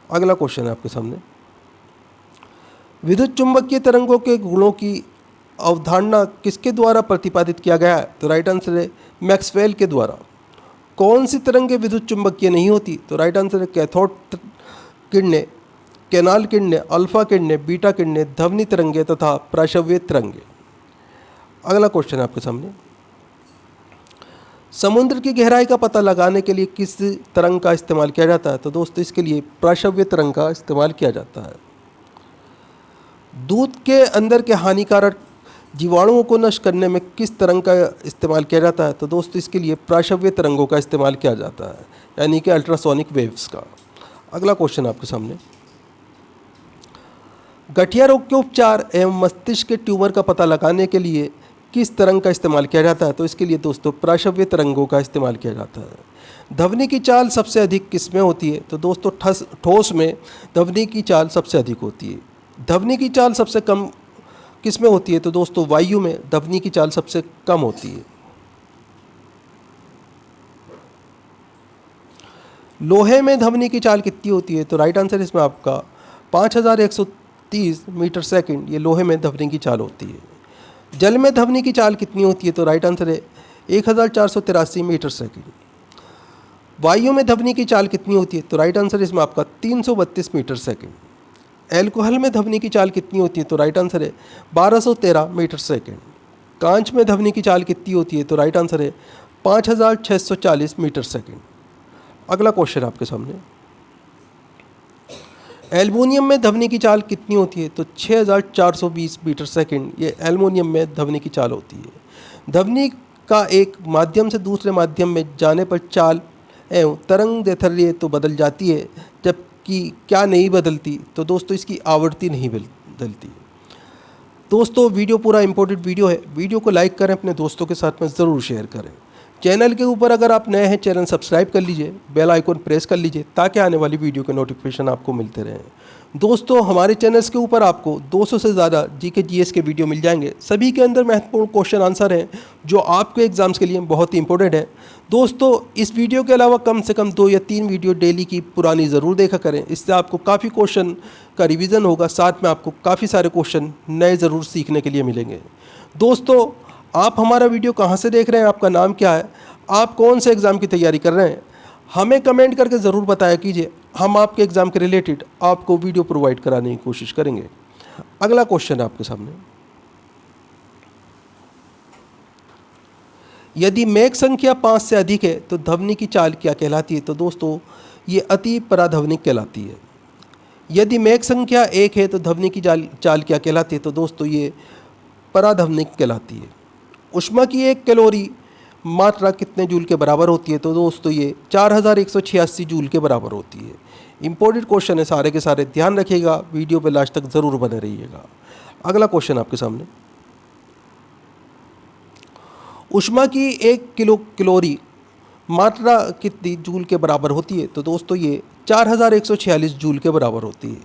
अगला क्वेश्चन है आपके सामने, विद्युत चुंबकीय तरंगों के गुणों की अवधारणा किसके द्वारा प्रतिपादित किया गया है? तो राइट आंसर है मैक्सवेल के द्वारा। कौन सी तरंगें विद्युत चुंबकीय नहीं होती? तो राइट आंसर है कैथोड किरणें, कैनाल किरणें, अल्फा किरणें, बीटा किरणें, ध्वनि तरंगे तथा प्राशव्य तरंगे। अगला क्वेश्चन है आपके सामने, समुद्र की गहराई का पता लगाने के लिए किस तरंग का इस्तेमाल किया जाता है? तो दोस्तों इसके लिए प्राशव्य तरंग का इस्तेमाल किया जाता है। दूध के अंदर के हानिकारक जीवाणुओं को नष्ट करने में किस तरंग का इस्तेमाल किया जाता है? तो दोस्तों इसके लिए प्राशव्य तरंगों का इस्तेमाल किया जाता है, यानी कि अल्ट्रासोनिक वेव्स का। अगला क्वेश्चन आपके सामने, गठिया रोग के उपचार एवं मस्तिष्क के ट्यूमर का पता लगाने के लिए किस तरंग का इस्तेमाल किया जाता है? तो इसके लिए दोस्तों प्राशव्य तरंगों का इस्तेमाल किया जाता है। ध्वनि की चाल सबसे अधिक किस में होती है? तो दोस्तों ठोस में ध्वनि की चाल सबसे अधिक होती है। ध्वनि की चाल सबसे कम किस में होती है? तो दोस्तों वायु में ध्वनि की चाल सबसे कम होती है। लोहे में ध्वनि की चाल कितनी होती है? तो राइट आंसर इसमें आपका 5130 मीटर सेकंड, ये लोहे में ध्वनि की चाल होती है। जल में ध्वनि की चाल कितनी होती है? तो राइट आंसर है 1483 मीटर सेकंड। वायु में ध्वनि की चाल कितनी होती है? तो राइट आंसर इसमें आपका 332 मीटर सेकंड। एल्कोहल में ध्वनि की चाल कितनी होती है? तो राइट आंसर है 1213 मीटर सेकंड। कांच में ध्वनि की चाल कितनी होती है? तो राइट आंसर है 5640 मीटर सेकंड। अगला क्वेश्चन आपके सामने, एल्युमिनियम में ध्वनि की चाल कितनी होती है? तो 6420 मीटर सेकंड, ये एल्युमिनियम में ध्वनि की चाल होती है। ध्वनि का एक माध्यम से दूसरे माध्यम में जाने पर चाल एवं तरंग दैर्ध्य तो बदल जाती है, जबकि क्या नहीं बदलती? तो दोस्तों इसकी आवृत्ति नहीं बदलती। दोस्तों वीडियो पूरा इंपॉर्टेंट वीडियो है, वीडियो को लाइक करें, अपने दोस्तों के साथ में ज़रूर शेयर करें। चैनल के ऊपर अगर आप नए हैं, चैनल सब्सक्राइब कर लीजिए, बेल आइकन प्रेस कर लीजिए ताकि आने वाली वीडियो के नोटिफिकेशन आपको मिलते रहें। दोस्तों हमारे चैनल्स के ऊपर आपको 200 से ज़्यादा जीके जीएस के वीडियो मिल जाएंगे। सभी के अंदर महत्वपूर्ण क्वेश्चन आंसर हैं जो आपके एग्जाम्स के लिए बहुत ही इंपॉर्टेंट है। दोस्तों इस वीडियो के अलावा कम से कम 2 या 3 वीडियो डेली की पुरानी ज़रूर देखा करें, इससे आपको काफ़ी क्वेश्चन का रिवीजन होगा, साथ में आपको काफ़ी सारे क्वेश्चन नए ज़रूर सीखने के लिए मिलेंगे। दोस्तों आप हमारा वीडियो कहाँ से देख रहे हैं, आपका नाम क्या है, आप कौन से एग्ज़ाम की तैयारी कर रहे हैं, हमें कमेंट करके ज़रूर बताया कीजिए। हम आपके एग्ज़ाम के रिलेटेड आपको वीडियो प्रोवाइड कराने की कोशिश करेंगे। अगला क्वेश्चन है आपके सामने, यदि मेघ संख्या 5 से अधिक है तो ध्वनि की चाल क्या कहलाती है? तो दोस्तों ये अति पराध्वनिक कहलाती है। यदि मेघ संख्या 1 है तो ध्वनि की चाल क्या कहलाती है? तो दोस्तों ये पराध्वनिक कहलाती है। ऊष्मा की 1 कैलोरी मात्रा कितने जूल के बराबर होती है? तो दोस्तों ये 4186 जूल के बराबर होती है। इंपॉर्टेंट क्वेश्चन है, सारे के सारे ध्यान रखिएगा, वीडियो पे लास्ट तक ज़रूर बने रहिएगा। अगला क्वेश्चन आपके सामने, ऊष्मा की 1 कैलोरी मात्रा कितनी जूल के बराबर होती है? तो दोस्तों ये 4146 जूल के बराबर होती है।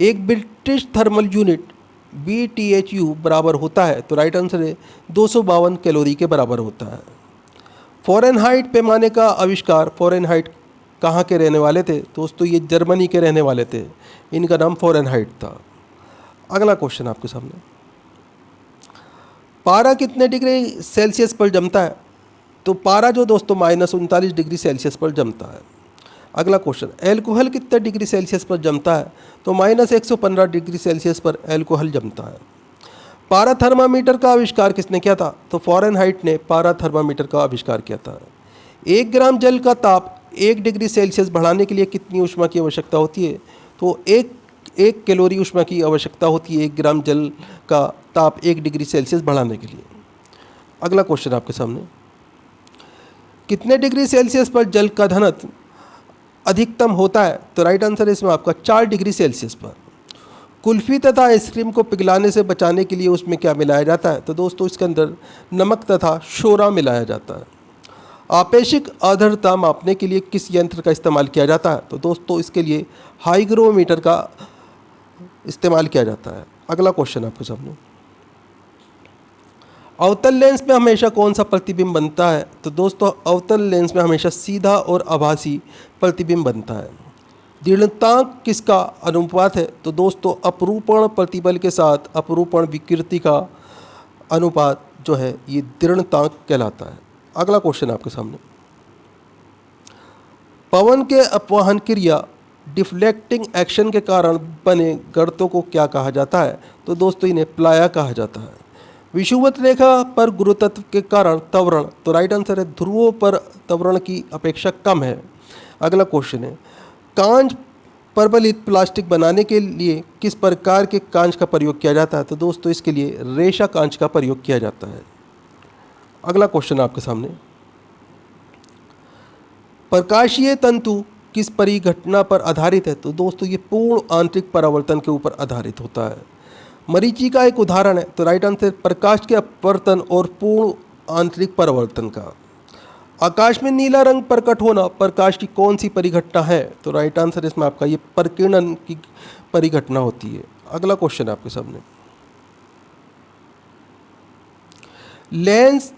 एक ब्रिटिश थर्मल यूनिट BTHU बराबर होता है? तो राइट आंसर है 252 कैलोरी के बराबर होता है। फ़ारेनहाइट पैमाने का आविष्कार, फ़ारेनहाइट कहाँ के रहने वाले थे? दोस्तों ये जर्मनी के रहने वाले थे, इनका नाम फ़ारेनहाइट था। अगला क्वेश्चन आपके सामने, पारा कितने डिग्री सेल्सियस पर जमता है? तो पारा जो दोस्तों -39 डिग्री सेल्सियस पर जमता है। अगला क्वेश्चन, एल्कोहल कितने डिग्री सेल्सियस पर जमता है? तो -115 डिग्री सेल्सियस पर एल्कोहल जमता है। पारा थर्मामीटर का आविष्कार किसने किया था? तो फ़ारेनहाइट ने पारा थर्मामीटर का आविष्कार किया था। 1 ग्राम जल का ताप 1 डिग्री सेल्सियस बढ़ाने के लिए कितनी ऊष्मा की आवश्यकता होती है? तो एक कैलोरी ऊष्मा की आवश्यकता होती है 1 ग्राम जल का ताप 1 डिग्री सेल्सियस बढ़ाने के लिए। अगला क्वेश्चन आपके सामने, कितने डिग्री सेल्सियस पर जल का घनत्व अधिकतम होता है? तो राइट आंसर है इसमें आपका 4 डिग्री सेल्सियस पर। कुल्फ़ी तथा आइसक्रीम को पिघलाने से बचाने के लिए उसमें क्या मिलाया जाता है? तो दोस्तों इसके अंदर नमक तथा सोडा मिलाया जाता है। आपेक्षिक आर्द्रता मापने के लिए किस यंत्र का इस्तेमाल किया जाता है? तो दोस्तों इसके लिए हाइग्रोमीटर का इस्तेमाल किया जाता है। अगला क्वेश्चन आपके सामने, अवतल लेंस में हमेशा कौन सा प्रतिबिंब बनता है? तो दोस्तों अवतल लेंस में हमेशा सीधा और आभासी प्रतिबिंब बनता है। दृढ़तांक किसका अनुपात है? तो दोस्तों अपरूपण प्रतिबल के साथ अपरूपण विकृति का अनुपात जो है ये दृढ़तांक कहलाता है। अगला क्वेश्चन आपके सामने, पवन के अपवहन क्रिया डिफ्लेक्टिंग एक्शन के कारण बने गर्तों को क्या कहा जाता है? तो दोस्तों इन्हें प्लाया कहा जाता है। विषुवत रेखा पर गुरुत्व के कारण त्वरण, तो राइट आंसर है ध्रुवों पर त्वरण की अपेक्षा कम है। अगला क्वेश्चन है, कांच प्रबलित प्लास्टिक बनाने के लिए किस प्रकार के कांच का प्रयोग किया जाता है? तो दोस्तों इसके लिए रेशा कांच का प्रयोग किया जाता है। अगला क्वेश्चन आपके सामने, प्रकाशीय तंतु किस परिघटना पर आधारित है? तो दोस्तों ये पूर्ण आंतरिक परावर्तन के ऊपर आधारित होता है। मरीचिका एक उदाहरण है, तो राइट आंसर प्रकाश के अपवर्तन और पूर्ण आंतरिक परावर्तन का। आकाश में नीला रंग प्रकट होना प्रकाश की कौन सी परिघटना है? तो राइट आंसर इसमें आपका ये प्रकीर्णन की परिघटना होती है। अगला क्वेश्चन आपके सामने, लेंस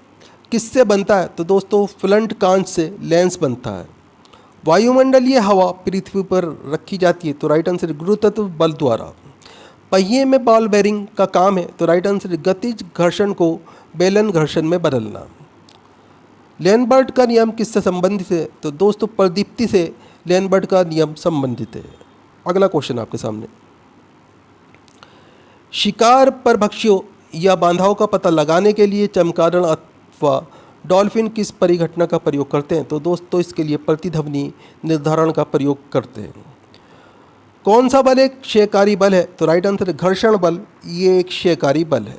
किससे बनता है? तो दोस्तों फ्लंट कांच से लेंस बनता है। वायुमंडलीय हवा पृथ्वी पर रखी जाती है, तो राइट आंसर गुरुत्व बल द्वारा। पहिए में बॉल बेरिंग का काम है, तो राइट आंसर गतिज घर्षण को बेलन घर्षण में बदलना। लेनबर्ट का नियम किससे संबंधित है? तो दोस्तों प्रदीप्ति से लेनबर्ट का नियम संबंधित है। अगला क्वेश्चन आपके सामने, शिकार परभक्षियों या बांधाओं का पता लगाने के लिए चमगादड़ अथवा डॉल्फिन किस परिघटना का प्रयोग करते हैं? तो दोस्तों इसके लिए प्रतिध्वनि निर्धारण का प्रयोग करते हैं। कौन सा बल एक क्षयकारी बल है? तो राइट आंसर घर्षण बल, ये एक क्षयकारी बल है।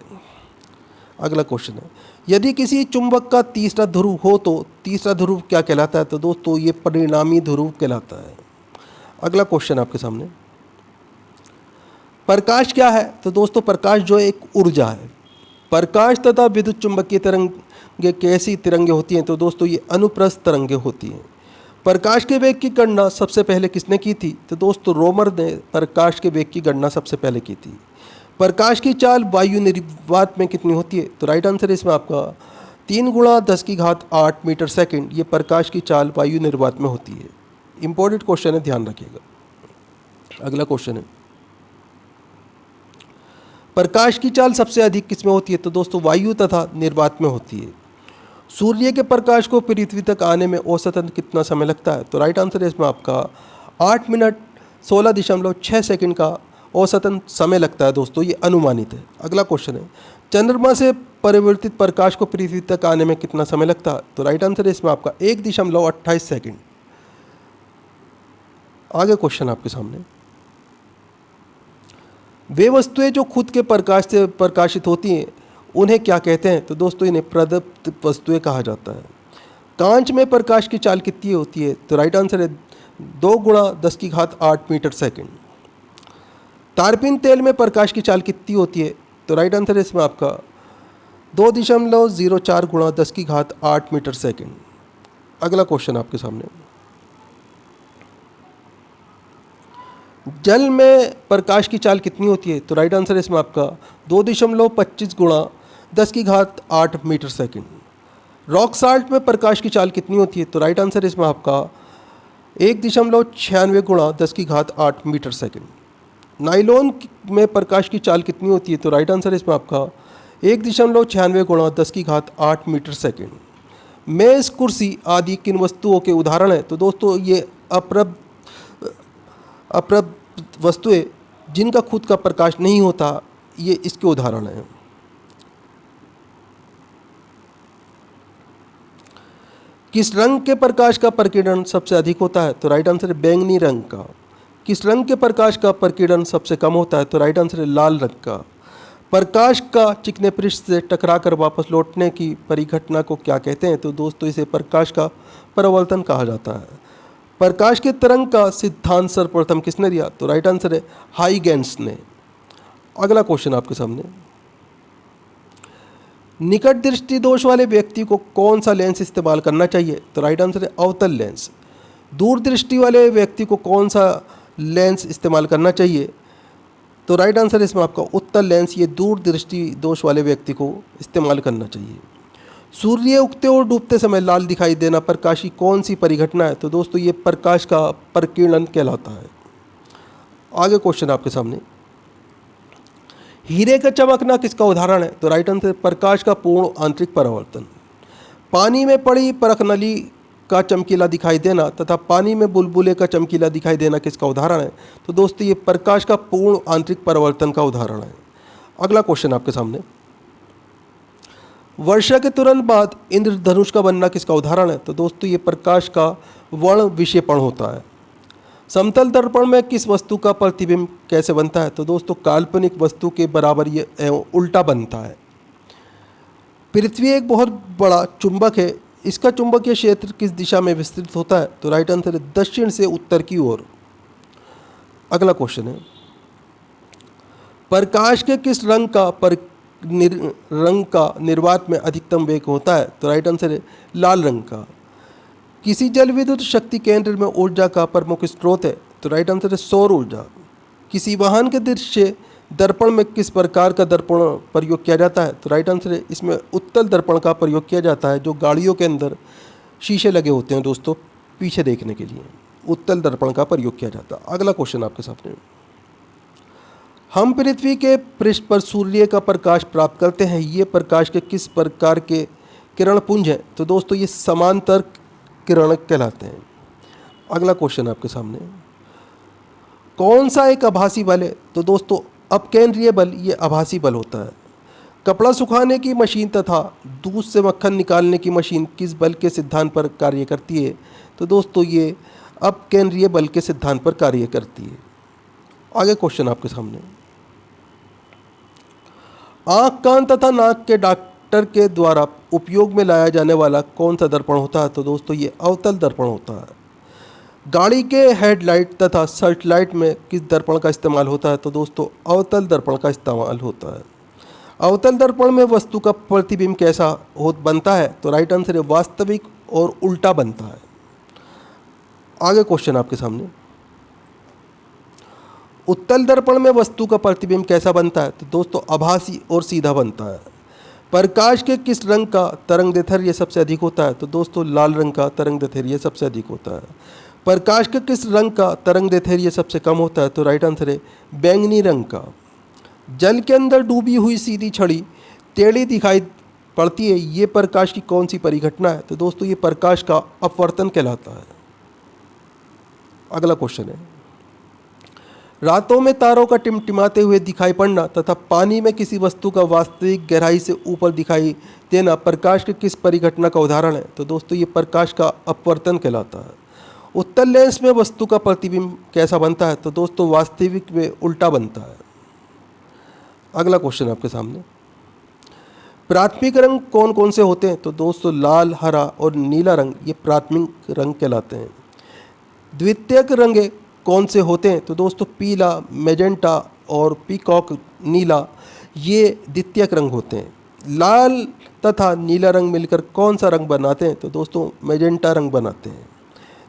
अगला क्वेश्चन है, यदि किसी चुंबक का तीसरा ध्रुव हो तो तीसरा ध्रुव क्या कहलाता है? तो दोस्तों ये परिणामी ध्रुव कहलाता है। अगला क्वेश्चन आपके सामने, प्रकाश क्या है? तो दोस्तों प्रकाश जो एक ऊर्जा है। प्रकाश तथा विद्युत चुंबकीय तरंगे कैसी तरंगे होती हैं? तो दोस्तों ये अनुप्रस्थ तरंगे होती हैं। प्रकाश के वेग की गणना सबसे पहले किसने की थी? तो दोस्तों रोमर ने प्रकाश के वेग की गणना सबसे पहले की थी। प्रकाश की चाल वायु निर्वात में कितनी होती है? तो राइट आंसर इसमें आपका 3 × 10⁸ मीटर सेकंड ये प्रकाश की चाल वायु निर्वात में होती है। इंपॉर्टेंट क्वेश्चन है, ध्यान रखिएगा। अगला क्वेश्चन है, प्रकाश की चाल सबसे अधिक किसमें होती है? तो दोस्तों वायु तथा निर्वात में होती है। सूर्य के प्रकाश को पृथ्वी तक आने में औसतन कितना समय लगता है? तो राइट आंसर है इसमें आपका 8 मिनट 16.6 सेकंड का औसतन समय लगता है। दोस्तों ये अनुमानित है। अगला क्वेश्चन है, चंद्रमा से परिवर्तित प्रकाश को पृथ्वी तक आने में कितना समय लगता है? तो राइट आंसर है इसमें आपका 1.28 सेकंड। आगे क्वेश्चन आपके सामने, वे वस्तुएं जो खुद के प्रकाश से प्रकाशित होती हैं उन्हें क्या कहते हैं? तो दोस्तों इन्हें प्रदीप्त वस्तुएं कहा जाता है। कांच में प्रकाश की चाल कितनी होती है? तो राइट आंसर है 2 × 10⁸ मीटर सेकंड। तारपीन तेल में प्रकाश की चाल कितनी होती है? तो राइट आंसर है इसमें आपका 2.04 × 10⁸ मीटर सेकंड। अगला क्वेश्चन आपके सामने, जल में प्रकाश की चाल कितनी होती है? तो राइट आंसर है इसमें आपका 2.25 × 10⁸ मीटर सेकंड। रॉक साल्ट में प्रकाश की चाल कितनी होती है? तो राइट आंसर इसमें आपका 1.96 × 10⁸ मीटर सेकंड। नाइलॉन में प्रकाश की चाल कितनी होती है? तो राइट आंसर इसमें आपका 1.96 × 10⁸ मीटर सेकंड। मेज, कुर्सी आदि किन वस्तुओं के उदाहरण हैं? तो दोस्तों ये अप्रब वस्तुएं जिनका खुद का प्रकाश नहीं होता, ये इसके उदाहरण हैं। किस रंग के प्रकाश का प्रकीर्णन सबसे अधिक होता है? तो राइट आंसर है बैंगनी रंग का। किस रंग के प्रकाश का प्रकीर्णन सबसे कम होता है? तो राइट आंसर है लाल रंग का। प्रकाश का चिकने पृष्ठ से टकराकर वापस लौटने की परिघटना को क्या कहते हैं? तो दोस्तों इसे प्रकाश का परावर्तन कहा जाता है। प्रकाश के तरंग का सिद्धांत सर्वप्रथम किसने दिया? तो राइट आंसर है हाइगेंस ने। अगला क्वेश्चन आपके सामने, निकट दृष्टि दोष वाले व्यक्ति को कौन सा लेंस इस्तेमाल करना चाहिए? तो राइट आंसर है अवतल लेंस। दूर दृष्टि वाले व्यक्ति को कौन सा लेंस इस्तेमाल करना चाहिए? तो राइट आंसर इसमें आपका उत्तल लेंस, ये दूर दृष्टि दोष वाले व्यक्ति को इस्तेमाल करना चाहिए। सूर्य उगते और डूबते समय लाल दिखाई देना प्रकाश की कौन सी परिघटना है? तो दोस्तों ये प्रकाश का प्रकीर्णन कहलाता है। आगे क्वेश्चन आपके सामने, हीरे का चमकना किसका उदाहरण है? तो राइट आंसर प्रकाश का पूर्ण आंतरिक परावर्तन। पानी में पड़ी परखनली का चमकीला दिखाई देना तथा पानी में बुलबुले का चमकीला दिखाई देना किसका उदाहरण है? तो दोस्तों ये प्रकाश का पूर्ण आंतरिक परावर्तन का उदाहरण है। अगला क्वेश्चन आपके सामने, वर्षा के तुरंत बाद इंद्रधनुष का बनना किसका उदाहरण है? तो दोस्तों ये प्रकाश का वर्ण विक्षेपण होता है। समतल दर्पण में किस वस्तु का प्रतिबिंब कैसे बनता है? तो दोस्तों काल्पनिक वस्तु के बराबर ये एवं उल्टा बनता है। पृथ्वी एक बहुत बड़ा चुंबक है, इसका चुंबकीय क्षेत्र किस दिशा में विस्तृत होता है? तो राइट आंसर है दक्षिण से उत्तर की ओर। अगला क्वेश्चन है, प्रकाश के किस रंग का निर्वात में अधिकतम वेग होता है? तो राइट आंसर है लाल रंग का। किसी जल विद्युत शक्ति केंद्र में ऊर्जा का प्रमुख स्रोत है? तो राइट आंसर है सौर ऊर्जा। किसी वाहन के दृश्य दर्पण में किस प्रकार का दर्पण प्रयोग किया जाता है? तो राइट आंसर है इसमें उत्तल दर्पण का प्रयोग किया जाता है, जो गाड़ियों के अंदर शीशे लगे होते हैं दोस्तों पीछे देखने के लिए, उत्तल दर्पण का प्रयोग किया जाता है। अगला क्वेश्चन आपके सामने, हम पृथ्वी के पृष्ठ पर सूर्य का प्रकाश प्राप्त करते हैं, ये प्रकाश के किस प्रकार के किरण पुंज हैं? तो दोस्तों ये समांतर किरण कहलाते हैं। अगला क्वेश्चन आपके सामने, कौन सा एक आभासी बल है? तो दोस्तों अपकेंद्रीय बल ये आभासी बल होता है। कपड़ा सुखाने की मशीन तथा दूध से मक्खन निकालने की मशीन किस बल के सिद्धांत पर कार्य करती है? तो दोस्तों ये अपकेंद्रीय बल के सिद्धांत पर कार्य करती है। आगे क्वेश्चन आपके सामने, आँख, कान तथा नाक के डॉक्टर के द्वारा उपयोग में लाया जाने वाला कौन सा दर्पण होता है? तो दोस्तों ये अवतल दर्पण होता है। गाड़ी के हेडलाइट तथा सर्च लाइट में किस दर्पण का इस्तेमाल होता है? तो दोस्तों अवतल दर्पण का इस्तेमाल होता है। अवतल दर्पण में वस्तु का प्रतिबिंब कैसा बनता है? तो राइट आंसर है वास्तविक और उल्टा बनता है। आगे क्वेश्चन आपके सामने, उत्तल दर्पण में वस्तु का प्रतिबिंब कैसा बनता है? तो दोस्तों आभासी और सीधा बनता है। प्रकाश के किस रंग का तरंगदैर्घ्य सबसे अधिक होता है? तो दोस्तों लाल रंग का तरंगदैर्घ्य सबसे अधिक होता है। प्रकाश के किस रंग का तरंगदैर्घ्य सबसे कम होता है? तो राइट आंसर है बैंगनी रंग का। जल के अंदर डूबी हुई सीधी छड़ी टेढ़ी दिखाई पड़ती है, ये प्रकाश की कौन सी परिघटना है? तो दोस्तों ये प्रकाश का अपवर्तन कहलाता है। अगला क्वेश्चन है, रातों में तारों का टिमटिमाते हुए दिखाई पड़ना तथा पानी में किसी वस्तु का वास्तविक गहराई से ऊपर दिखाई देना प्रकाश के किस परिघटना का उदाहरण है? तो दोस्तों ये प्रकाश का अपवर्तन कहलाता है। उत्तल लेंस में वस्तु का प्रतिबिंब कैसा बनता है? तो दोस्तों वास्तविक में उल्टा बनता है। अगला क्वेश्चन आपके सामने, प्राथमिक रंग कौन कौन से होते हैं? तो दोस्तों लाल, हरा और नीला रंग ये प्राथमिक रंग कहलाते हैं। द्वितीयक रंग कौन से होते हैं? तो दोस्तों पीला, मैजेंटा और पीकॉक नीला ये द्वितीयक रंग होते हैं। लाल तथा नीला रंग मिलकर कौन सा रंग बनाते हैं? तो दोस्तों मैजेंटा रंग बनाते हैं।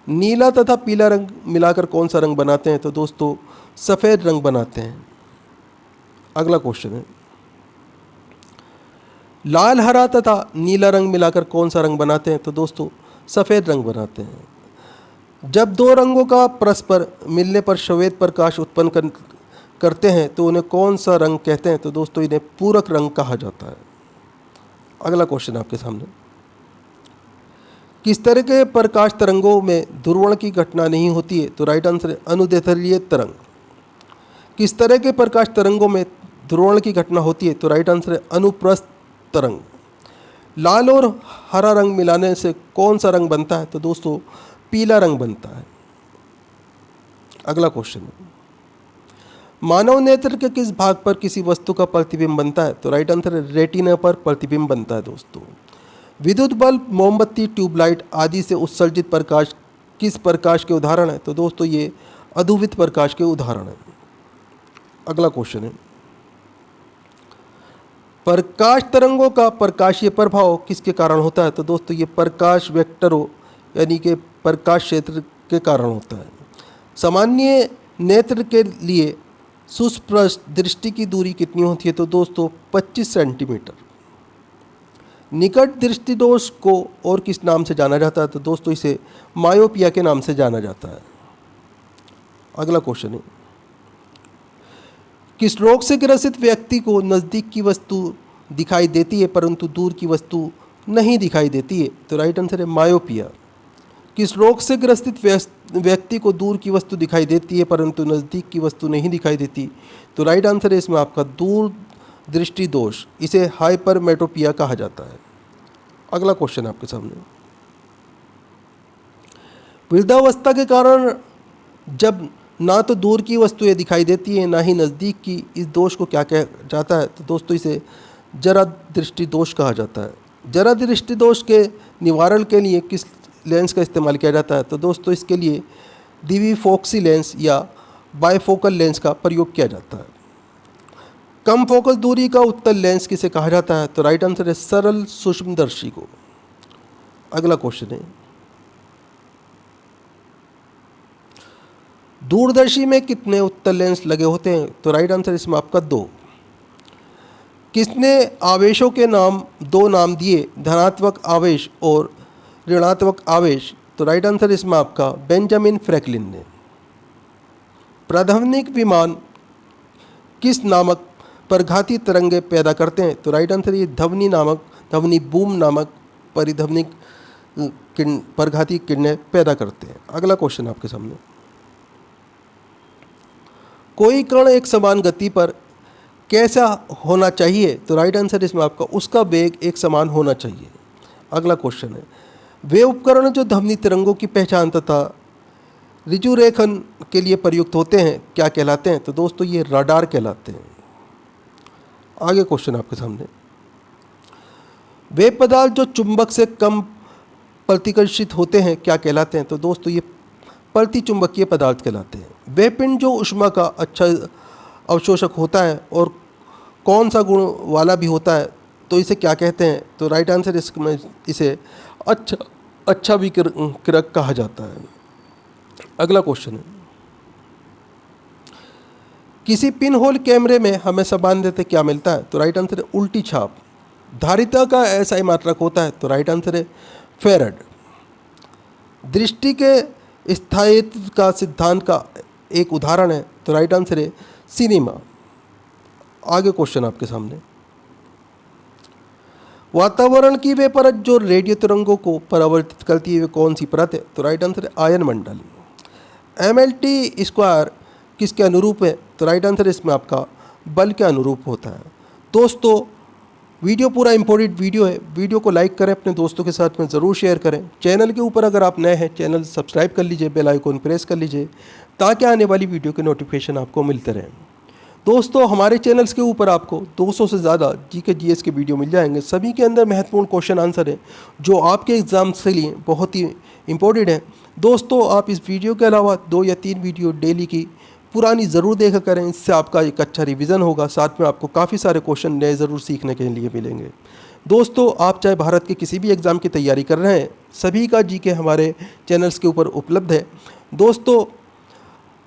नीला तथा पीला रंग मिलाकर कौन सा रंग बनाते हैं? तो दोस्तों सफ़ेद रंग बनाते हैं। अगला क्वेश्चन है, लाल, हरा तथा नीला रंग मिलाकर कौन सा रंग बनाते हैं? तो दोस्तों सफ़ेद रंग बनाते हैं। जब दो रंगों का परस्पर मिलने पर श्वेत प्रकाश उत्पन्न करते हैं तो उन्हें कौन सा रंग कहते हैं? तो दोस्तों इन्हें पूरक रंग कहा जाता है। अगला क्वेश्चन आपके सामने, किस तरह के प्रकाश तरंगों में ध्रुवण की घटना नहीं होती है? तो राइट आंसर है अनुदैर्घ्य तरंग। किस तरह के प्रकाश तरंगों में ध्रुवण की घटना होती है? तो राइट आंसर है अनुप्रस्थ तरंग। लाल और हरा रंग मिलाने से कौन सा रंग बनता है? तो दोस्तों पीला रंग बनता है। अगला क्वेश्चन है, मानव नेत्र के किस भाग पर किसी वस्तु का प्रतिबिंब बनता है? तो राइट आंसर है रेटिना पर प्रतिबिंब बनता है दोस्तों। विद्युत बल्ब, मोमबत्ती, ट्यूबलाइट आदि से उत्सर्जित प्रकाश किस प्रकाश के उदाहरण है? तो दोस्तों ये अधुवित प्रकाश के उदाहरण है। अगला क्वेश्चन है, प्रकाश तरंगों का प्रकाशीय प्रभाव किसके कारण होता है? तो दोस्तों ये प्रकाश वेक्टरों यानी कि प्रकाश क्षेत्र के कारण होता है। सामान्य नेत्र के लिए सुस्पष्ट दृष्टि की दूरी कितनी होती है? तो दोस्तों 25 सेंटीमीटर। निकट दृष्टि दोष को और किस नाम से जाना जाता है? तो दोस्तों इसे मायोपिया के नाम से जाना जाता है। अगला क्वेश्चन है, किस रोग से ग्रसित व्यक्ति को नज़दीक की वस्तु दिखाई देती है परंतु दूर की वस्तु नहीं दिखाई देती है? तो राइट आंसर है मायोपिया। किस रोग से ग्रसित व्यक्ति को दूर की वस्तु दिखाई देती है परंतु नज़दीक की वस्तु नहीं दिखाई देती? तो राइट आंसर है इसमें आपका दूर दृष्टि दोष, इसे हाइपरमेट्रोपिया कहा जाता है। अगला क्वेश्चन आपके सामने, वृद्धावस्था के कारण जब ना तो दूर की वस्तुएं दिखाई देती है ना ही नज़दीक की, इस दोष को क्या कहा जाता है? तो दोस्तों इसे जरा दृष्टि दोष कहा जाता है। जरा दृष्टि दोष के निवारण के लिए किस लेंस का इस्तेमाल किया जाता है? तो दोस्तों इसके लिए दिविफोक्सी लेंस या बायफोकल लेंस का प्रयोग किया जाता है। कम फोकस दूरी का उत्तल लेंस किसे कहा जाता है? तो राइट आंसर है सरल सूक्ष्मदर्शी को। अगला क्वेश्चन है, दूरदर्शी में कितने उत्तल लेंस लगे होते हैं? तो राइट आंसर इसमें आपका 2। किसने आवेशों के दो नाम दिए, धनात्मक आवेश और ऋणात्मक आवेश? तो राइट आंसर इसमें आपका बेंजामिन फ्रैंकलिन ने। प्राध्वनिक विमान किस नामक परघाती तरंगे पैदा करते हैं? तो राइट आंसर ये ध्वनि बूम नामक परिध्वनिक परघाती किरणें पैदा करते हैं। अगला क्वेश्चन आपके सामने, कोई कण एक समान गति पर कैसा होना चाहिए? तो राइट आंसर इसमें आपका उसका वेग एक समान होना चाहिए। अगला क्वेश्चन है, वे उपकरण जो ध्वनि तरंगों की पहचान तथा ऋजुरेखन के लिए प्रयुक्त होते हैं क्या कहलाते हैं? तो दोस्तों ये रडार कहलाते हैं। आगे क्वेश्चन आपके सामने, वे पदार्थ जो चुंबक से कम प्रतिकर्षित होते हैं क्या कहलाते हैं? तो दोस्तों ये प्रतिचुंबकीय पदार्थ कहलाते हैं। वे पिंड जो ऊष्मा का अच्छा अवशोषक होता है और कौन सा गुण वाला भी होता है, तो इसे क्या कहते हैं? तो राइट आंसर इसमें इसे अच्छा विकिरक कहा जाता है। अगला क्वेश्चन है, किसी पिन होल कैमरे में हमें सामान्यतः क्या मिलता है? तो राइट आंसर है उल्टी छाप। धारिता का ऐसा मात्रक होता है? तो राइट आंसर है फेरड। दृष्टि के स्थायित्व का सिद्धांत का एक उदाहरण है? तो राइट आंसर है सिनेमा। आगे क्वेश्चन आपके सामने, वातावरण की वे परत जो रेडियो तरंगों को परावर्तित करती है वे कौन सी परत है? तो राइट आंसर है आयन मंडल। MLT² किसके अनुरूप है? तो राइट आंसर इसमें आपका बल के अनुरूप होता है। दोस्तों वीडियो पूरा इंपॉर्टेंट वीडियो है, वीडियो को लाइक करें, अपने दोस्तों के साथ में ज़रूर शेयर करें। चैनल के ऊपर अगर आप नए हैं चैनल सब्सक्राइब कर लीजिए, बेल आइकन प्रेस कर लीजिए ताकि आने वाली वीडियो के नोटिफिकेशन आपको मिलते रहें। दोस्तों हमारे चैनल्स के ऊपर आपको 200 से ज़्यादा GK GS के वीडियो मिल जाएंगे। सभी के अंदर महत्वपूर्ण क्वेश्चन आंसर है जो आपके एग्ज़ाम्स के लिए बहुत ही इंपॉर्टेंट है। दोस्तों आप इस वीडियो के अलावा 2 या 3 वीडियो डेली की पुरानी ज़रूर देखा करें, इससे आपका एक अच्छा रिवीजन होगा, साथ में आपको काफ़ी सारे क्वेश्चन नए ज़रूर सीखने के लिए मिलेंगे। दोस्तों आप चाहे भारत के किसी भी एग्ज़ाम की तैयारी कर रहे हैं, सभी का GK हमारे चैनल्स के ऊपर उपलब्ध है। दोस्तों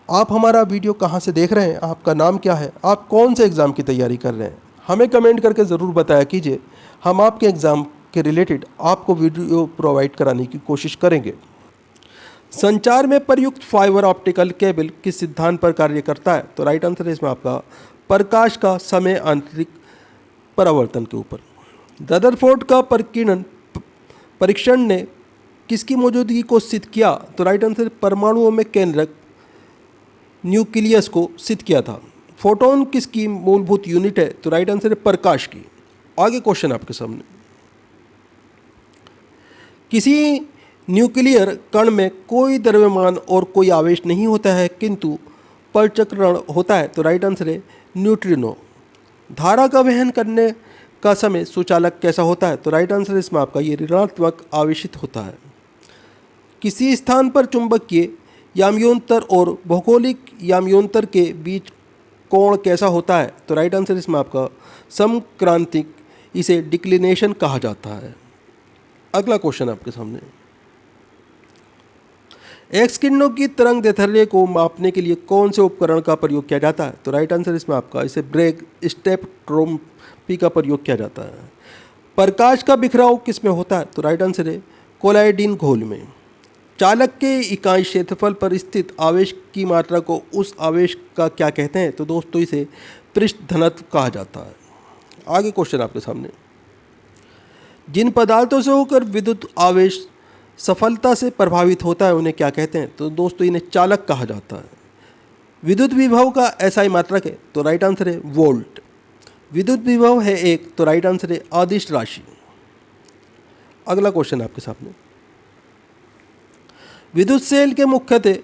आप हमारा वीडियो कहाँ से देख रहे हैं, आपका नाम क्या है, आप कौन से एग्ज़ाम की तैयारी कर रहे हैं, हमें कमेंट करके ज़रूर बताया कीजिए। हम आपके एग्ज़ाम के रिलेटेड आपको वीडियो प्रोवाइड कराने की कोशिश करेंगे। संचार में प्रयुक्त फाइबर ऑप्टिकल केबल किस सिद्धांत पर कार्य करता है? तो राइट आंसर है इसमें आपका प्रकाश का समय आंतरिक परावर्तन के ऊपर। रदरफोर्ड का प्रकीर्णन परीक्षण ने किसकी मौजूदगी को सिद्ध किया? तो राइट आंसर परमाणुओं में केंद्रक न्यूक्लियस को सिद्ध किया था। फोटोन किसकी मूलभूत यूनिट है? तो राइट आंसर है प्रकाश की। आगे क्वेश्चन आपके सामने, किसी न्यूक्लियर कण में कोई द्रव्यमान और कोई आवेश नहीं होता है किंतु परचक्रण होता है? तो राइट आंसर है न्यूट्रिनो। धारा का वहन करने का समय सुचालक कैसा होता है? तो राइट आंसर इसमें आपका ये ऋणात्मक आवेशित होता है। किसी स्थान पर चुंबकीय याम्योन्तर और भौगोलिक याम्योन्तर के बीच कोण कैसा होता है? तो राइट आंसर इसमें आपका समक्रांतिक, इसे डिक्लिनेशन कहा जाता है। अगला क्वेश्चन आपके सामने, एक्स किरणों की तरंग दैर्ध्य को मापने के लिए कौन से उपकरण का प्रयोग किया जाता है? तो राइट आंसर इसमें आपका इसे ब्रेग स्पेक्ट्रोस्कोपी का प्रयोग किया जाता है। प्रकाश का बिखराव किस में होता है? तो राइट आंसर है कोलाइडिन घोल में। चालक के इकाई क्षेत्रफल पर स्थित आवेश की मात्रा को उस आवेश का क्या कहते हैं? तो दोस्तों इसे पृष्ठ घनत्व कहा जाता है। आगे क्वेश्चन आपके सामने, जिन पदार्थों से होकर विद्युत आवेश सफलता से प्रभावित होता है उन्हें क्या कहते हैं? तो दोस्तों इन्हें चालक कहा जाता है। विद्युत विभव का एसआई मात्रक है? तो राइट आंसर है वोल्ट। विद्युत विभव है एक, तो राइट आंसर है अदिश राशि। अगला क्वेश्चन आपके सामने, विद्युत सेल के मुख्यतः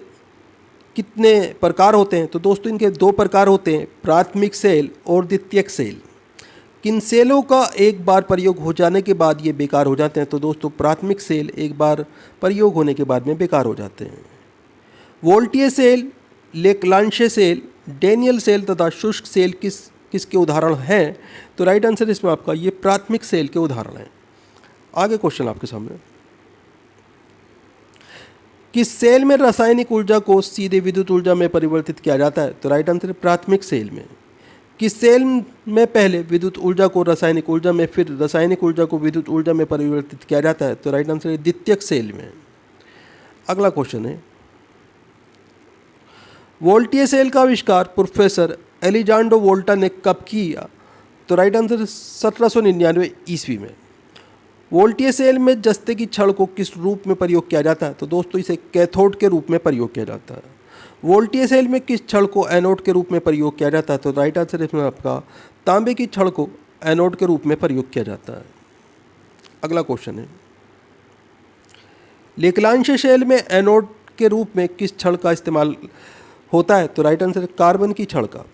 कितने प्रकार होते हैं? तो दोस्तों इनके दो प्रकार होते हैं, प्राथमिक सेल और द्वितीयक सेल। किन सेलों का एक बार प्रयोग हो जाने के बाद ये बेकार हो जाते हैं? तो दोस्तों प्राथमिक सेल एक बार प्रयोग होने के बाद में बेकार हो जाते हैं। वोल्टीय सेल, लेक्लांशे सेल, डेनियल सेल तथा शुष्क सेल किसके उदाहरण हैं? तो राइट आंसर इसमें आपका ये प्राथमिक सेल के उदाहरण हैं। आगे क्वेश्चन आपके सामने, किस सेल में रासायनिक ऊर्जा को सीधे विद्युत ऊर्जा में परिवर्तित किया जाता है? तो राइट आंसर है प्राथमिक सेल में। किस सेल में पहले विद्युत ऊर्जा को रासायनिक ऊर्जा में, फिर रासायनिक ऊर्जा को विद्युत ऊर्जा में परिवर्तित किया जाता है? तो राइट आंसर है द्वितीयक सेल में। अगला क्वेश्चन है, वोल्टीय सेल का आविष्कार प्रोफेसर एलिजांड्रो वोल्टा ने कब किया? तो राइट आंसर 1799 ईस्वी में। वोल्टीय सेल में जस्ते की छड़ को किस रूप में प्रयोग किया जाता है? तो दोस्तों इसे कैथोड के रूप में प्रयोग किया जाता है। वोल्टीय सेल में किस छड़ को एनोड के रूप में प्रयोग किया जाता है? तो राइट आंसर इसमें आपका तांबे की छड़ को एनोड के रूप में प्रयोग किया जाता है। अगला क्वेश्चन है, लेक्लांशे सेल में एनोड के रूप में किस छड़ का इस्तेमाल होता है? तो राइट आंसर है कार्बन की छड़ का।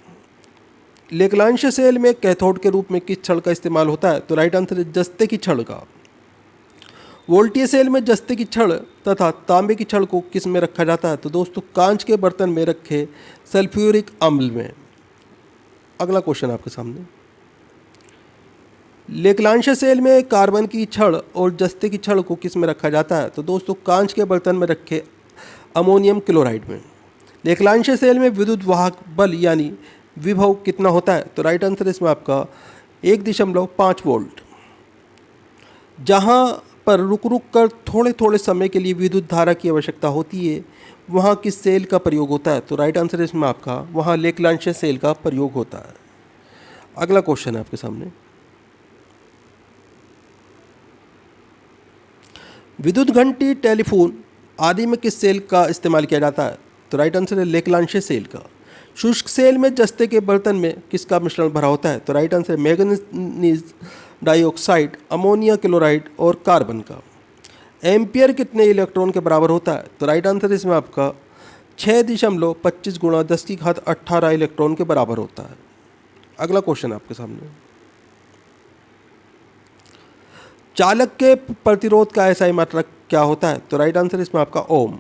लेक्लांशे सेल में कैथोड के रूप में किस छड़ का इस्तेमाल होता है? तो राइट आंसर है जस्ते की छड़ का। वोल्टीय सेल में जस्ते की छड़ तथा तांबे की छड़ को किस में रखा जाता है? तो दोस्तों कांच के बर्तन में रखे सल्फ्यूरिक अम्ल में। अगला क्वेश्चन आपके सामने, लेक्लांशे सेल में कार्बन की छड़ और जस्ते की छड़ को किस में रखा जाता है? तो दोस्तों कांच के बर्तन में रखे अमोनियम क्लोराइड में। लेक्लांशे सेल में विद्युत वाहक बल यानी विभव कितना होता है? तो राइट आंसर इसमें आपका 1.5 वोल्ट। जहाँ पर रुक रुक कर थोड़े थोड़े समय के लिए विद्युत धारा की आवश्यकता होती है वहाँ किस सेल का प्रयोग होता है? तो राइट आंसर इसमें आपका वहाँ लेक्लांशे सेल का प्रयोग होता है। अगला क्वेश्चन है आपके सामने, विद्युत घंटी, टेलीफोन आदि में किस सेल का इस्तेमाल किया जाता है? तो राइट आंसर है लेक्लांशे सेल का। शुष्क सेल में जस्ते के बर्तन में किसका मिश्रण भरा होता है? तो right answer manganese dioxide, ammonia chloride और कार्बन का। एम्पियर कितने इलेक्ट्रॉन के बराबर होता है? तो राइट आंसर इसमें आपका 6.25 गुणा 10⁸ इलेक्ट्रॉन के बराबर होता है। अगला क्वेश्चन आपके सामने, चालक के प्रतिरोध का एसआई मात्रक क्या होता है? तो राइट आंसर इसमें आपका ओम।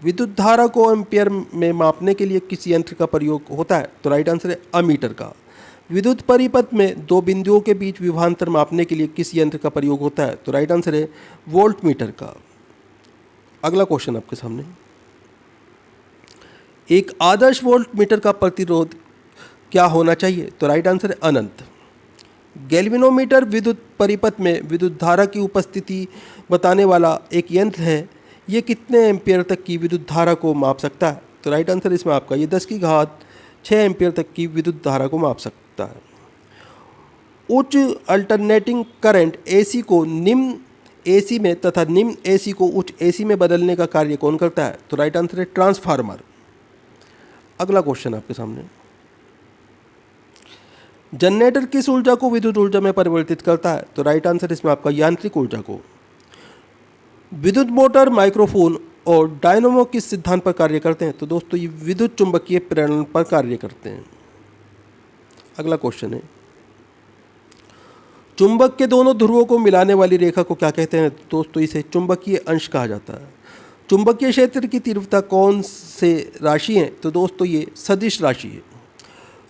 विद्युत धारा को एम्पियर में मापने के लिए किस यंत्र का प्रयोग होता है? तो राइट आंसर है अमीटर का। विद्युत परिपथ में दो बिंदुओं के बीच विभवांतर मापने के लिए किस यंत्र का प्रयोग होता है? तो राइट आंसर है वोल्ट मीटर का। अगला क्वेश्चन आपके सामने, एक आदर्श वोल्ट मीटर का प्रतिरोध क्या होना चाहिए? तो राइट आंसर है अनंत। गैल्वेनोमीटर विद्युत परिपथ में विद्युत धारा की उपस्थिति बताने वाला एक यंत्र है। ये कितने एम्पियर तक की विद्युत धारा को माप सकता है? तो राइट आंसर इसमें आपका ये 10⁻6 एम्पियर तक की विद्युत धारा को माप सकता है। उच्च अल्टरनेटिंग करंट एसी को निम्न एसी में तथा निम्न एसी को उच्च एसी में बदलने का कार्य कौन करता है? तो राइट आंसर है ट्रांसफार्मर। अगला क्वेश्चन आपके सामने, जनरेटर किस ऊर्जा को विद्युत ऊर्जा में परिवर्तित करता है? तो राइट आंसर इसमें आपका यांत्रिक ऊर्जा को। विद्युत मोटर, माइक्रोफोन और डायनामो किस सिद्धांत पर कार्य करते हैं? तो दोस्तों ये विद्युत चुंबकीय प्रेरण पर कार्य करते हैं। अगला क्वेश्चन है, चुंबक के दोनों ध्रुवों को मिलाने वाली रेखा को क्या कहते हैं? दोस्तों इसे चुंबकीय अंश कहा जाता है। चुंबकीय क्षेत्र की तीव्रता कौन से राशि है? तो दोस्तों ये सदिश राशि है।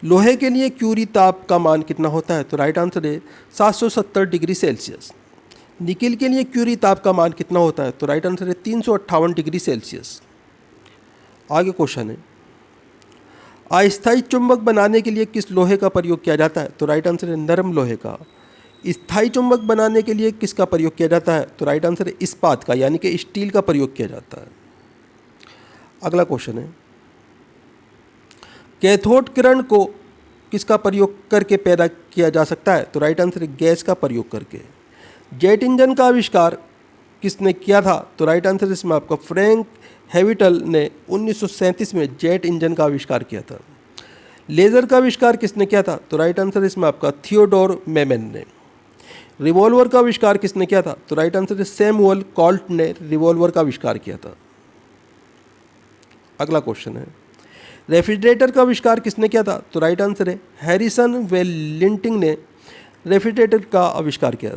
लोहे के लिए क्यूरी ताप का मान कितना होता है? तो राइट आंसर है 770 डिग्री सेल्सियस। निकिल के लिए क्यूरी ताप का मान कितना होता है? तो राइट आंसर है 358 डिग्री सेल्सियस। आगे क्वेश्चन है, अस्थायी चुंबक बनाने के लिए किस लोहे का प्रयोग किया जाता है? तो राइट आंसर है नरम लोहे का। स्थायी चुंबक बनाने के लिए किसका प्रयोग किया जाता है? तो राइट आंसर है इस्पात का, यानी कि स्टील का प्रयोग किया जाता है। अगला क्वेश्चन है, कैथोड किरण को किसका प्रयोग करके पैदा किया जा सकता है? तो राइट आंसर है गैस का प्रयोग करके। जेट इंजन का आविष्कार किसने किया था? तो राइट आंसर इसमें आपका फ्रैंक हैविटल ने 1937 में जेट इंजन का आविष्कार किया था। लेज़र का आविष्कार किसने किया था? तो राइट आंसर इसमें आपका थियोडोर मेमन ने। रिवॉल्वर का आविष्कार किसने किया था? तो राइट आंसर है सैमुअल कॉल्ट ने रिवॉल्वर का आविष्कार किया था। अगला क्वेश्चन है, रेफ्रिजरेटर का आविष्कार किसने किया था? तो राइट आंसर है हैरिसन वेलिंटिंग ने रेफ्रिजरेटर का आविष्कार किया।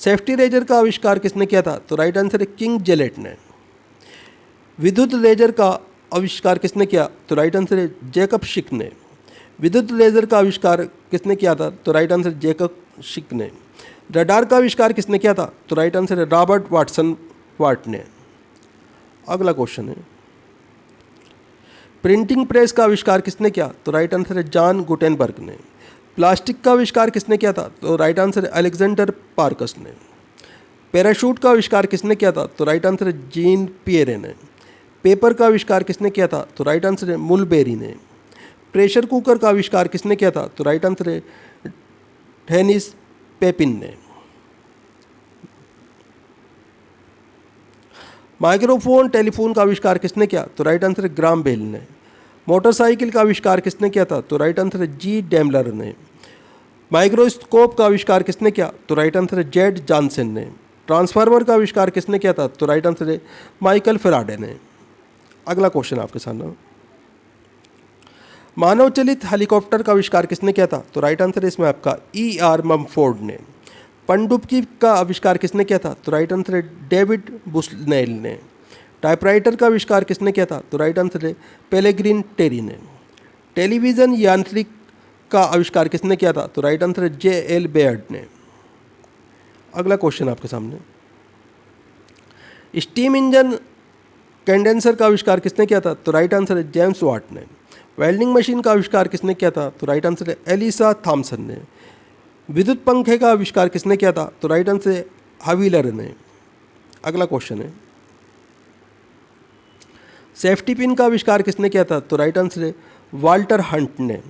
सेफ्टी रेजर का आविष्कार किसने किया था? तो राइट आंसर है किंग जेलेट ने। विद्युत लेजर का आविष्कार किसने किया? तो राइट आंसर है जैकब शिक ने। विद्युत लेजर का आविष्कार किसने किया था? तो राइट आंसर जैकब शिक ने। रडार का आविष्कार किसने किया था? तो राइट आंसर है रॉबर्ट वाटसन वाट ने। अगला क्वेश्चन है, प्रिंटिंग प्रेस का आविष्कार किसने किया? तो राइट आंसर है जॉन गुटेनबर्ग ने। प्लास्टिक का आविष्कार किसने किया था? तो राइट आंसर है अलेक्जेंडर पार्कस ने। पैराशूट का आविष्कार किसने किया था? तो राइट आंसर है जीन पियरे ने। पेपर का आविष्कार किसने किया था? तो राइट आंसर है मुलबेरी ने। प्रेशर कुकर का आविष्कार किसने किया था? तो राइट आंसर है डेनिस पेपिन ने। माइक्रोफोन टेलीफोन का आविष्कार किसने किया? तो राइट आंसर है ग्राम बेल ने। मोटरसाइकिल का आविष्कार किसने किया था? तो राइट आंसर है जी डेमलर ने। माइक्रोस्कोप का आविष्कार किसने किया? तो राइट आंसर है जेड जॉनसन ने। ट्रांसफार्मर का आविष्कार किसने किया था? तो राइट आंसर है माइकल फेराडे ने। अगला क्वेश्चन आपके सामने, मानव चलित हेलीकॉप्टर का आविष्कार किसने किया था? तो राइट आंसर है इसमें आपका E.R. ममफोर्ड ने। पनडुब्बी का आविष्कार किसने किया था? तो राइट आंसर है डेविड बुस्नेल ने। टाइपराइटर का आविष्कार किसने किया था? तो राइट आंसर है पेलेग्रिन टेरी ने। टेलीविज़न यांत्रिक का आविष्कार किसने किया था? तो राइट आंसर है J.L. बेयर्ड ने। अगला क्वेश्चन आपके सामने, स्टीम इंजन कंडेंसर का आविष्कार किसने किया था? तो राइट आंसर है जेम्स वाट ने। वेल्डिंग मशीन का आविष्कार किसने किया था? तो राइट आंसर है एलिसा थॉमसन ने। विद्युत पंखे का आविष्कार किसने किया था? तो राइट आंसर है हवीलर ने। अगला क्वेश्चन है, सेफ्टी पिन का आविष्कार किसने किया था? तो राइट आंसर है वाल्टर हंट ने।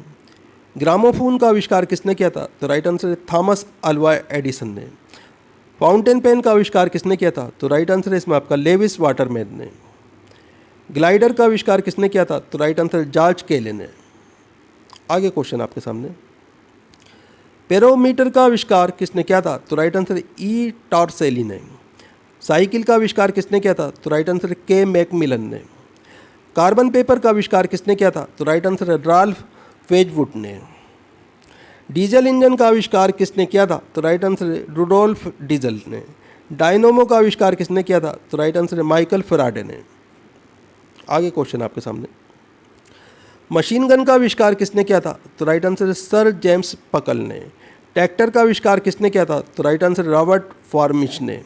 ग्रामोफोन का आविष्कार किसने किया था? तो राइट आंसर है थॉमस अल्वा एडिसन ने। फाउंटेन पेन का आविष्कार किसने किया था? तो राइट आंसर है इसमें आपका लेविस वाटरमैन ने। ग्लाइडर का आविष्कार किसने किया था? तो राइट आंसर जॉर्ज केले ने। आगे क्वेश्चन आपके सामने, पेरोमीटर का आविष्कार किसने किया था? तो राइट आंसर E. टॉर्सेली ने। साइकिल का आविष्कार किसने किया था? तो राइट आंसर K. मैकमिलन ने। कार्बन पेपर का आविष्कार किसने किया था? तो राइट आंसर है राल्फ वेजवुड ने। डीजल इंजन का आविष्कार किसने किया था? तो राइट आंसर है रुडोल्फ डीजल ने। डायनोमो का आविष्कार किसने किया था? तो राइट आंसर है माइकल फेराडे ने। आगे क्वेश्चन आपके सामने, मशीन गन का आविष्कार किसने किया था? तो राइट आंसर है सर जेम्स पकल ने। ट्रैक्टर का आविष्कार किसने किया था? तो राइट आंसर है रॉबर्ट फॉर्मिच ने।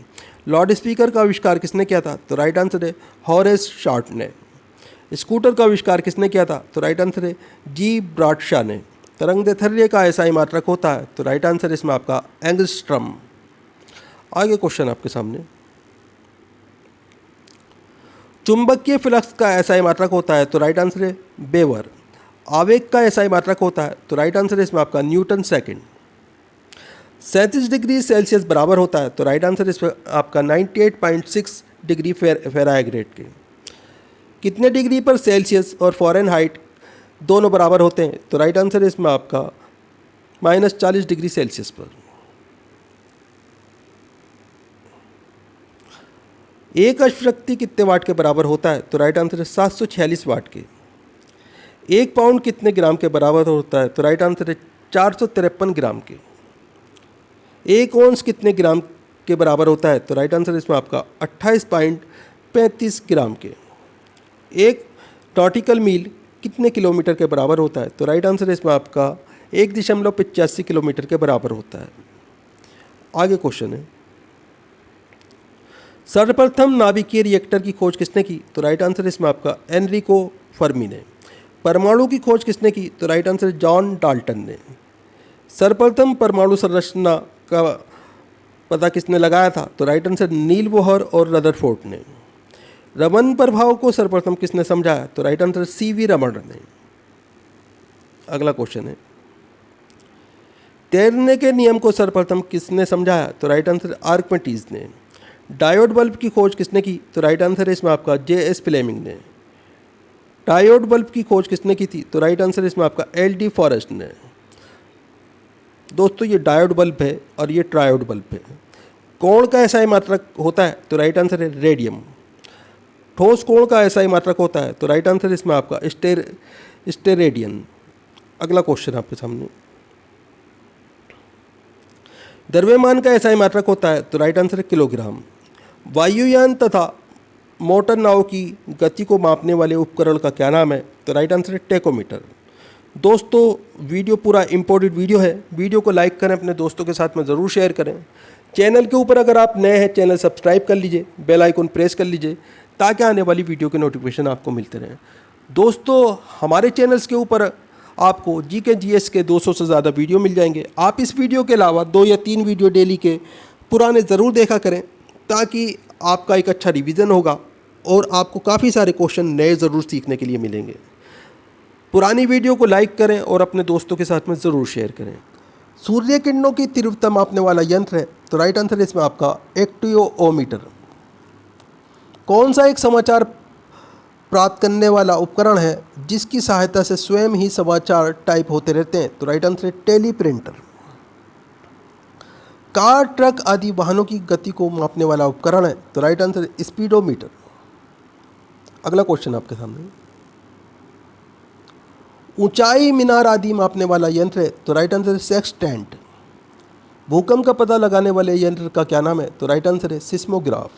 लाउड स्पीकर का आविष्कार किसने किया था? तो राइट आंसर है हॉरेस शॉर्ट ने। स्कूटर का आविष्कार किसने किया था? तो राइट आंसर है जी ब्रॉडशा ने। तरंगदैर्घ्य का एसआई मात्रक होता है? तो राइट आंसर इसमें आपका एंगस्ट्रम। आगे क्वेश्चन आपके सामने, चुंबकीय फ्लक्स का एसआई मात्रक होता है? तो राइट आंसर है बेवर। आवेग का एसआई मात्रक होता है? तो राइट आंसर है इसमें आपका न्यूटन सेकंड। 37 डिग्री सेल्सियस बराबर होता है? तो राइट आंसर इसमें आपका 98.6 डिग्री फ़ारेनहाइट के। कितने डिग्री पर सेल्सियस और फ़ारेनहाइट दोनों बराबर होते हैं? तो राइट आंसर है इसमें आपका -40 डिग्री सेल्सियस पर। एक अश्वशक्ति कितने वाट के बराबर होता है? तो राइट आंसर है 746 वाट के। 1 पाउंड कितने ग्राम के बराबर होता है? तो राइट आंसर है 453 ग्राम के। 1 औंस कितने ग्राम के बराबर होता है? तो राइट आंसर इसमें आपका 28.35 ग्राम के। 1 नॉटिकल मील कितने किलोमीटर के बराबर होता है? तो राइट आंसर है इसमें आपका 1.85 किलोमीटर के बराबर होता है। आगे क्वेश्चन है, सर्वप्रथम नाभिकीय रिएक्टर की खोज किसने की? तो राइट आंसर है इसमें आपका एनरिको फर्मी ने। परमाणु की खोज किसने की? तो राइट आंसर है जॉन डाल्टन ने। सर्वप्रथम परमाणु संरचना का पता किसने लगाया था? तो राइट आंसर नील बोहर और रदरफोर्ड ने। रमन प्रभाव को सर्वप्रथम किसने समझाया? तो राइट आंसर सीवी रमन ने। अगला क्वेश्चन है, तैरने के नियम को सर्वप्रथम किसने समझाया? तो राइट आंसर आर्किमिडीज ने। डायोड बल्ब की खोज किसने की? तो राइट आंसर है इसमें आपका जे.एस. फ्लेमिंग ने। डायोड बल्ब की खोज किसने की थी? तो राइट आंसर इसमें आपका एल.डी. फॉरेस्ट ने। दोस्तों ये डायोड बल्ब है और ये ट्रायोड बल्ब है। कोण का एसआई मात्रक होता है? तो राइट आंसर है रेडियम। ठोस कोण का एसआई मात्रक होता है? तो राइट आंसर इसमें आपका स्टेरेडियन। अगला क्वेश्चन आपके सामने, द्रव्यमान का एसआई मात्रक होता है? तो राइट आंसर है किलोग्राम। वायुयान तथा मोटर नाव की गति को मापने वाले उपकरण का क्या नाम है? तो राइट आंसर है टेकोमीटर। दोस्तों वीडियो पूरा इम्पोर्टेंट वीडियो है, वीडियो को लाइक करें, अपने दोस्तों के साथ में ज़रूर शेयर करें। चैनल के ऊपर अगर आप नए हैं, चैनल सब्सक्राइब कर लीजिए, बेल आइकन प्रेस कर लीजिए ताकि आने वाली वीडियो के नोटिफिकेशन आपको मिलते रहें। दोस्तों हमारे चैनल्स के ऊपर आपको जीके जीएस के 200 से ज़्यादा वीडियो मिल जाएंगे। आप इस वीडियो के अलावा 2 या 3 वीडियो डेली के पुराने ज़रूर देखा करें ताकि आपका एक अच्छा रिवीजन होगा और आपको काफ़ी सारे क्वेश्चन नए ज़रूर सीखने के लिए मिलेंगे। पुरानी वीडियो को लाइक करें और अपने दोस्तों के साथ में ज़रूर शेयर करें। सूर्य किरणों की तीव्रता मापने वाला यंत्र है? तो राइट आंसर है इसमें आपका एक्टियोमीटर। कौन सा एक समाचार प्राप्त करने वाला उपकरण है जिसकी सहायता से स्वयं ही समाचार टाइप होते रहते हैं? तो राइट आंसर है टेलीप्रिंटर। कार, ट्रक आदि वाहनों की गति को मापने वाला उपकरण है? तो राइट आंसर है स्पीडोमीटर। अगला क्वेश्चन आपके सामने, ऊंचाई, मीनार आदि मापने वाला यंत्र है? तो राइट आंसर है सेक्सटेंट। भूकंप का पता लगाने वाले यंत्र का क्या नाम है? तो राइट आंसर है सिस्मोग्राफ।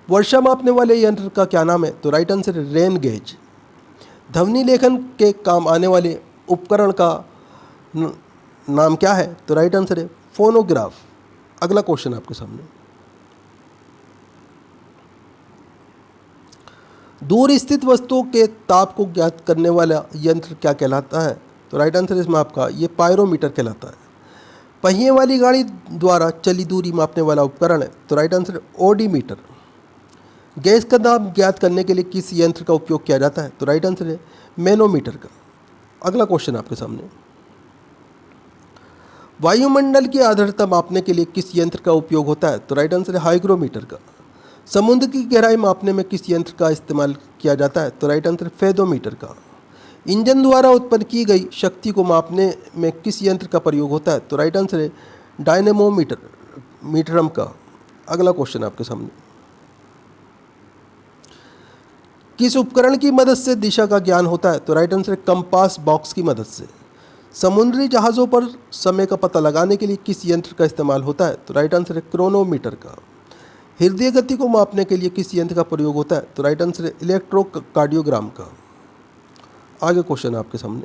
वर्षा मापने वाले यंत्र का क्या नाम है? तो राइट आंसर है रेन गेज। ध्वनि लेखन के काम आने वाले उपकरण का नाम क्या है? तो राइट आंसर है फोनोग्राफ। अगला क्वेश्चन आपके सामने, दूर स्थित वस्तुओं के ताप को ज्ञात करने वाला यंत्र क्या कहलाता है? तो राइट आंसर इसमें आपका ये पायरोमीटर कहलाता है। पहिए वाली गाड़ी द्वारा चली दूरी मापने वाला उपकरण है? तो राइट आंसर ओडीमीटर। गैस का दाब ज्ञात करने के लिए किस यंत्र का उपयोग किया जाता है? तो राइट आंसर है मैनोमीटर का। अगला क्वेश्चन आपके सामने, वायुमंडल की आर्द्रता मापने के लिए किस यंत्र का उपयोग होता है? तो राइट आंसर है हाइग्रोमीटर का। समुद्र की गहराई मापने में किस यंत्र का इस्तेमाल किया जाता है? तो राइट आंसर फेदोमीटर का। इंजन द्वारा उत्पन्न की गई शक्ति को मापने में किस यंत्र का प्रयोग होता है? तो राइट आंसर है डायनेमोमीटरम का। अगला क्वेश्चन आपके सामने, किस उपकरण की मदद से दिशा का ज्ञान होता है? तो राइट आंसर है कंपास बॉक्स की मदद से। समुद्री जहाज़ों पर समय का पता लगाने के लिए किस यंत्र का इस्तेमाल होता है? तो राइट आंसर है क्रोनोमीटर का। हृदय गति को मापने के लिए किस यंत्र का प्रयोग होता है? तो राइट आंसर है इलेक्ट्रोकार्डियोग्राम का। आगे क्वेश्चन आपके सामने,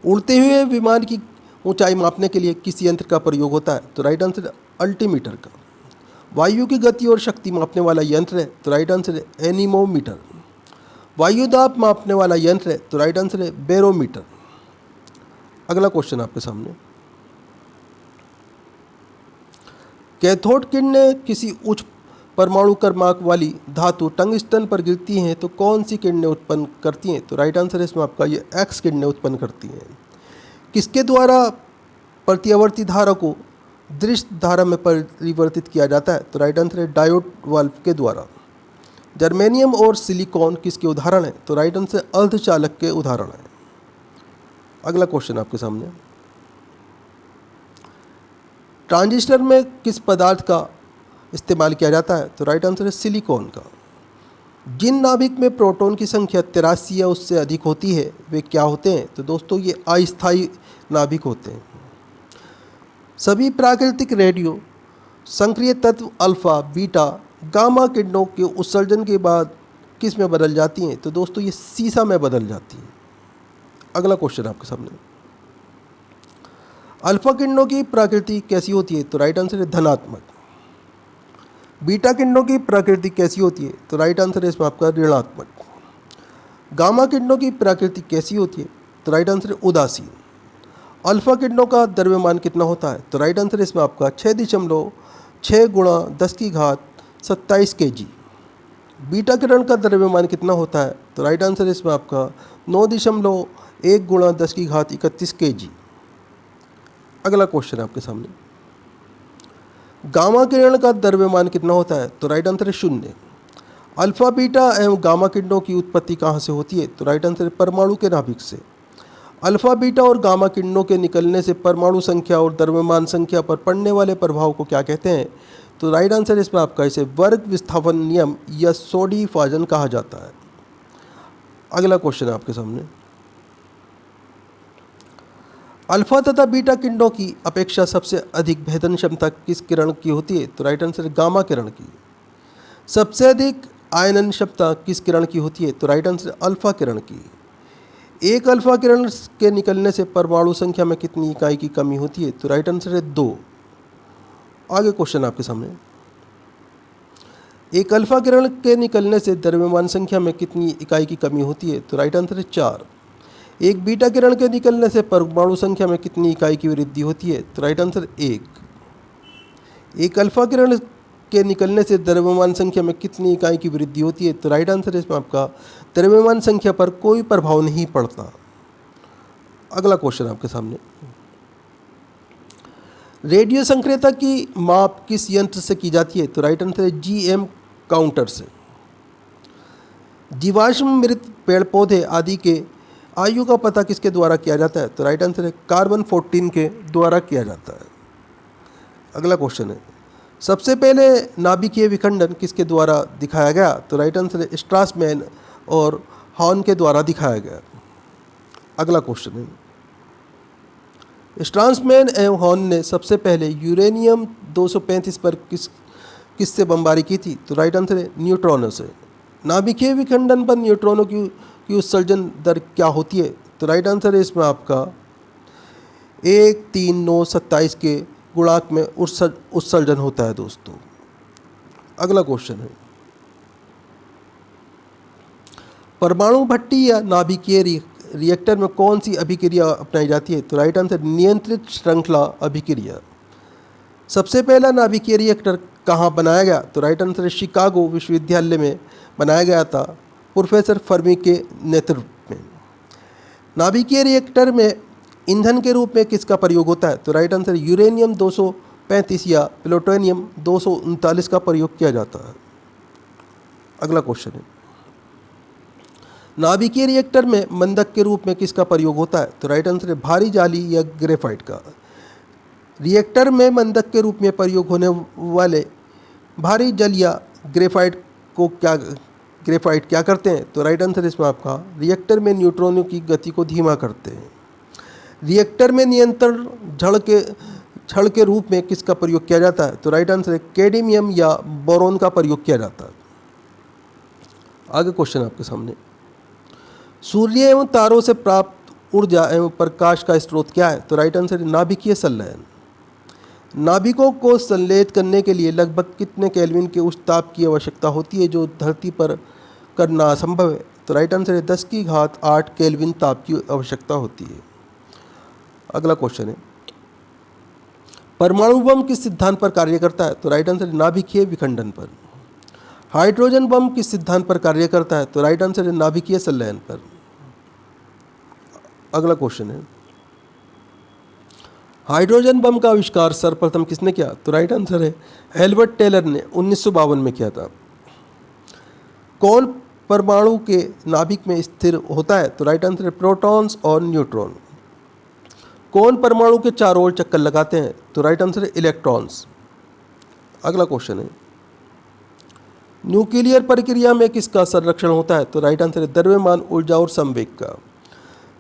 उड़ते हुए विमान की ऊंचाई मापने के लिए किस यंत्र का प्रयोग होता है? तो राइट आंसर है अल्टीमीटर का। वायु की गति और शक्ति मापने वाला यंत्र है? तो राइट आंसर है एनीमोमीटर। वायु दाब मापने वाला यंत्र है? तो राइट आंसर है बैरोमीटर। अगला क्वेश्चन आपके सामने, कैथोड किरणें किसी उच्च परमाणु क्रमांक वाली धातु टंगस्टन पर गिरती हैं तो कौन सी किरणें उत्पन्न करती हैं? तो राइट आंसर है इसमें आपका ये एक्स किरणें उत्पन्न करती हैं। किसके द्वारा प्रत्यावर्ती धारा को दृश्य धारा में परिवर्तित किया जाता है? तो राइट आंसर है डायोड वाल्व के द्वारा। जर्मेनियम और सिलिकॉन किसके उदाहरण हैं? तो राइट आंसर अर्धचालक के उदाहरण हैं। अगला क्वेश्चन आपके सामने, ट्रांजिस्टर में किस पदार्थ का इस्तेमाल किया जाता है? तो राइट आंसर है सिलिकॉन का। जिन नाभिक में प्रोटॉन की संख्या 83 या उससे अधिक होती है वे क्या होते हैं? तो दोस्तों ये अस्थायी नाभिक होते हैं। सभी प्राकृतिक रेडियो सक्रिय तत्व अल्फा, बीटा, गामा किरणों के उत्सर्जन के बाद किस में बदल जाती हैं? तो दोस्तों ये सीसा में बदल जाती हैं। अगला क्वेश्चन आपके सामने, अल्फा किरणों की प्रकृति कैसी होती है? तो राइट आंसर है धनात्मक। बीटा किरणों की प्रकृति कैसी होती है? तो राइट आंसर है इसमें आपका ऋणात्मक। गामा किरणों की प्रकृति कैसी होती है? तो राइट आंसर है उदासीन। अल्फा किरणों का द्रव्यमान कितना होता है? तो राइट आंसर है इसमें आपका 6.6 गुणा 10⁻27 kg। बीटा किरण का द्रव्यमान कितना होता है? तो राइट आंसर है इसमें आपका 9.1 गुणा 10⁻31 kg। अगला क्वेश्चन आपके सामने, गामा किरण का द्रव्यमान कितना होता है? तो राइट आंसर है 0। अल्फा बीटा एवं गामा किरणों की उत्पत्ति कहाँ से होती है? तो राइट आंसर है परमाणु के नाभिक से। अल्फा बीटा और गामा किरणों के निकलने से परमाणु संख्या और द्रव्यमान संख्या पर पड़ने वाले प्रभाव को क्या कहते हैं? तो राइट आंसर है इसमें आपका इसे वर्ग विस्थापन नियम या सोडिफाजन कहा जाता है। अगला क्वेश्चन है आपके सामने, अल्फा तथा बीटा किरणों की अपेक्षा सबसे अधिक भेदन क्षमता किस किरण की होती है? तो राइट आंसर है गामा किरण की। सबसे अधिक आयनन क्षमता किस किरण की होती है? तो राइट आंसर है अल्फा किरण की। एक अल्फा किरण के निकलने से परमाणु संख्या में कितनी इकाई की कमी होती है? तो राइट आंसर है 2। आगे क्वेश्चन आपके सामने, एक अल्फा किरण के निकलने से द्रव्यमान संख्या में कितनी इकाई की कमी होती है? तो राइट आंसर है 4। एक बीटा किरण के निकलने से परमाणु संख्या में कितनी इकाई की वृद्धि होती है? तो राइट आंसर 1। एक अल्फा किरण के निकलने से द्रव्यमान संख्या में कितनी इकाई की वृद्धि होती है? तो राइट आंसर है इसमें आपका द्रव्यमान संख्या पर कोई प्रभाव नहीं पड़ता। अगला क्वेश्चन आपके सामने, रेडियो संक्रेता की माप किस यंत्र से की जाती है? तो राइट आंसर है GM काउंटर से। जीवाश्म मृत पेड़ पौधे आदि के आयु का पता किसके द्वारा किया जाता है? तो राइट आंसर है कार्बन 14 के द्वारा किया जाता है। अगला क्वेश्चन है, सबसे पहले नाभिकीय विखंडन किसके द्वारा दिखाया गया? तो राइट आंसर है स्ट्रासमैन और हॉर्न के द्वारा दिखाया गया। अगला क्वेश्चन है, स्ट्रासमैन एवं हॉर्न ने सबसे पहले यूरेनियम 235 पर किससे बमबारी की थी? तो राइट आंसर है न्यूट्रॉनों से। नाभिकीय विखंडन पर न्यूट्रॉनों की उत्सर्जन दर क्या होती है? तो राइट आंसर है इसमें आपका 13927 के गुणांक में उत्सर्जन होता है दोस्तों। अगला क्वेश्चन है, परमाणु भट्टी या नाभिकीय रिएक्टर में कौन सी अभिक्रिया अपनाई जाती है? तो राइट आंसर नियंत्रित श्रृंखला अभिक्रिया। सबसे पहला नाभिकीय रिएक्टर कहाँ बनाया गया? तो राइट आंसर है शिकागो विश्वविद्यालय में बनाया गया था प्रोफेसर फर्मी के नेतृत्व में। नाभिकीय रिएक्टर में ईंधन के रूप में किसका प्रयोग होता है? तो राइट आंसर यूरेनियम 235 या प्लूटोनियम 239 का प्रयोग किया जाता है। अगला क्वेश्चन है, नाभिकीय रिएक्टर में मंदक के रूप में किसका प्रयोग होता है? तो राइट आंसर है भारी जाली या ग्रेफाइट का। रिएक्टर में मंदक के रूप में प्रयोग होने वाले भारी जल या ग्रेफाइट क्या करते हैं? तो राइट आंसर इसमें आपका रिएक्टर में न्यूट्रॉनों की गति को धीमा करते हैं। रिएक्टर में नियंत्रण छड़ के रूप में किसका प्रयोग किया जाता है? तो राइट आंसर है कैडमियम या बोरोन का प्रयोग किया जाता है। आगे क्वेश्चन आपके सामने, सूर्य एवं तारों से प्राप्त ऊर्जा एवं प्रकाश का स्रोत क्या है? तो राइट आंसर है नाभिकीय संलयन। नाभिकों को संलयित करने के लिए लगभग कितने केल्विन के उच्च ताप की आवश्यकता होती है जो धरती पर करना असंभव है? तो राइट आंसर है 10⁸ केल्विन ताप की आवश्यकता होती है। अगला क्वेश्चन है, परमाणु बम किस सिद्धांत पर कार्य करता है? तो राइट आंसर है नाभिकीय विखंडन पर। हाइड्रोजन बम किस सिद्धांत पर कार्य करता है? तो राइट आंसर है नाभिकीय संलयन पर। अगला क्वेश्चन है, हाइड्रोजन बम का आविष्कार सर्वप्रथम किसने किया? तो राइट आंसर है एल्बर्ट टेलर ने 1952 में किया था। कौन परमाणु के नाभिक में स्थिर होता है? तो राइट आंसर है प्रोटॉन्स और न्यूट्रॉन। कौन परमाणु के चारों ओर चक्कर लगाते हैं? तो राइट आंसर है इलेक्ट्रॉन्स। अगला क्वेश्चन है, न्यूक्लियर प्रक्रिया में किसका संरक्षण होता है? तो राइट आंसर है द्रव्यमान, ऊर्जा और संवेग का।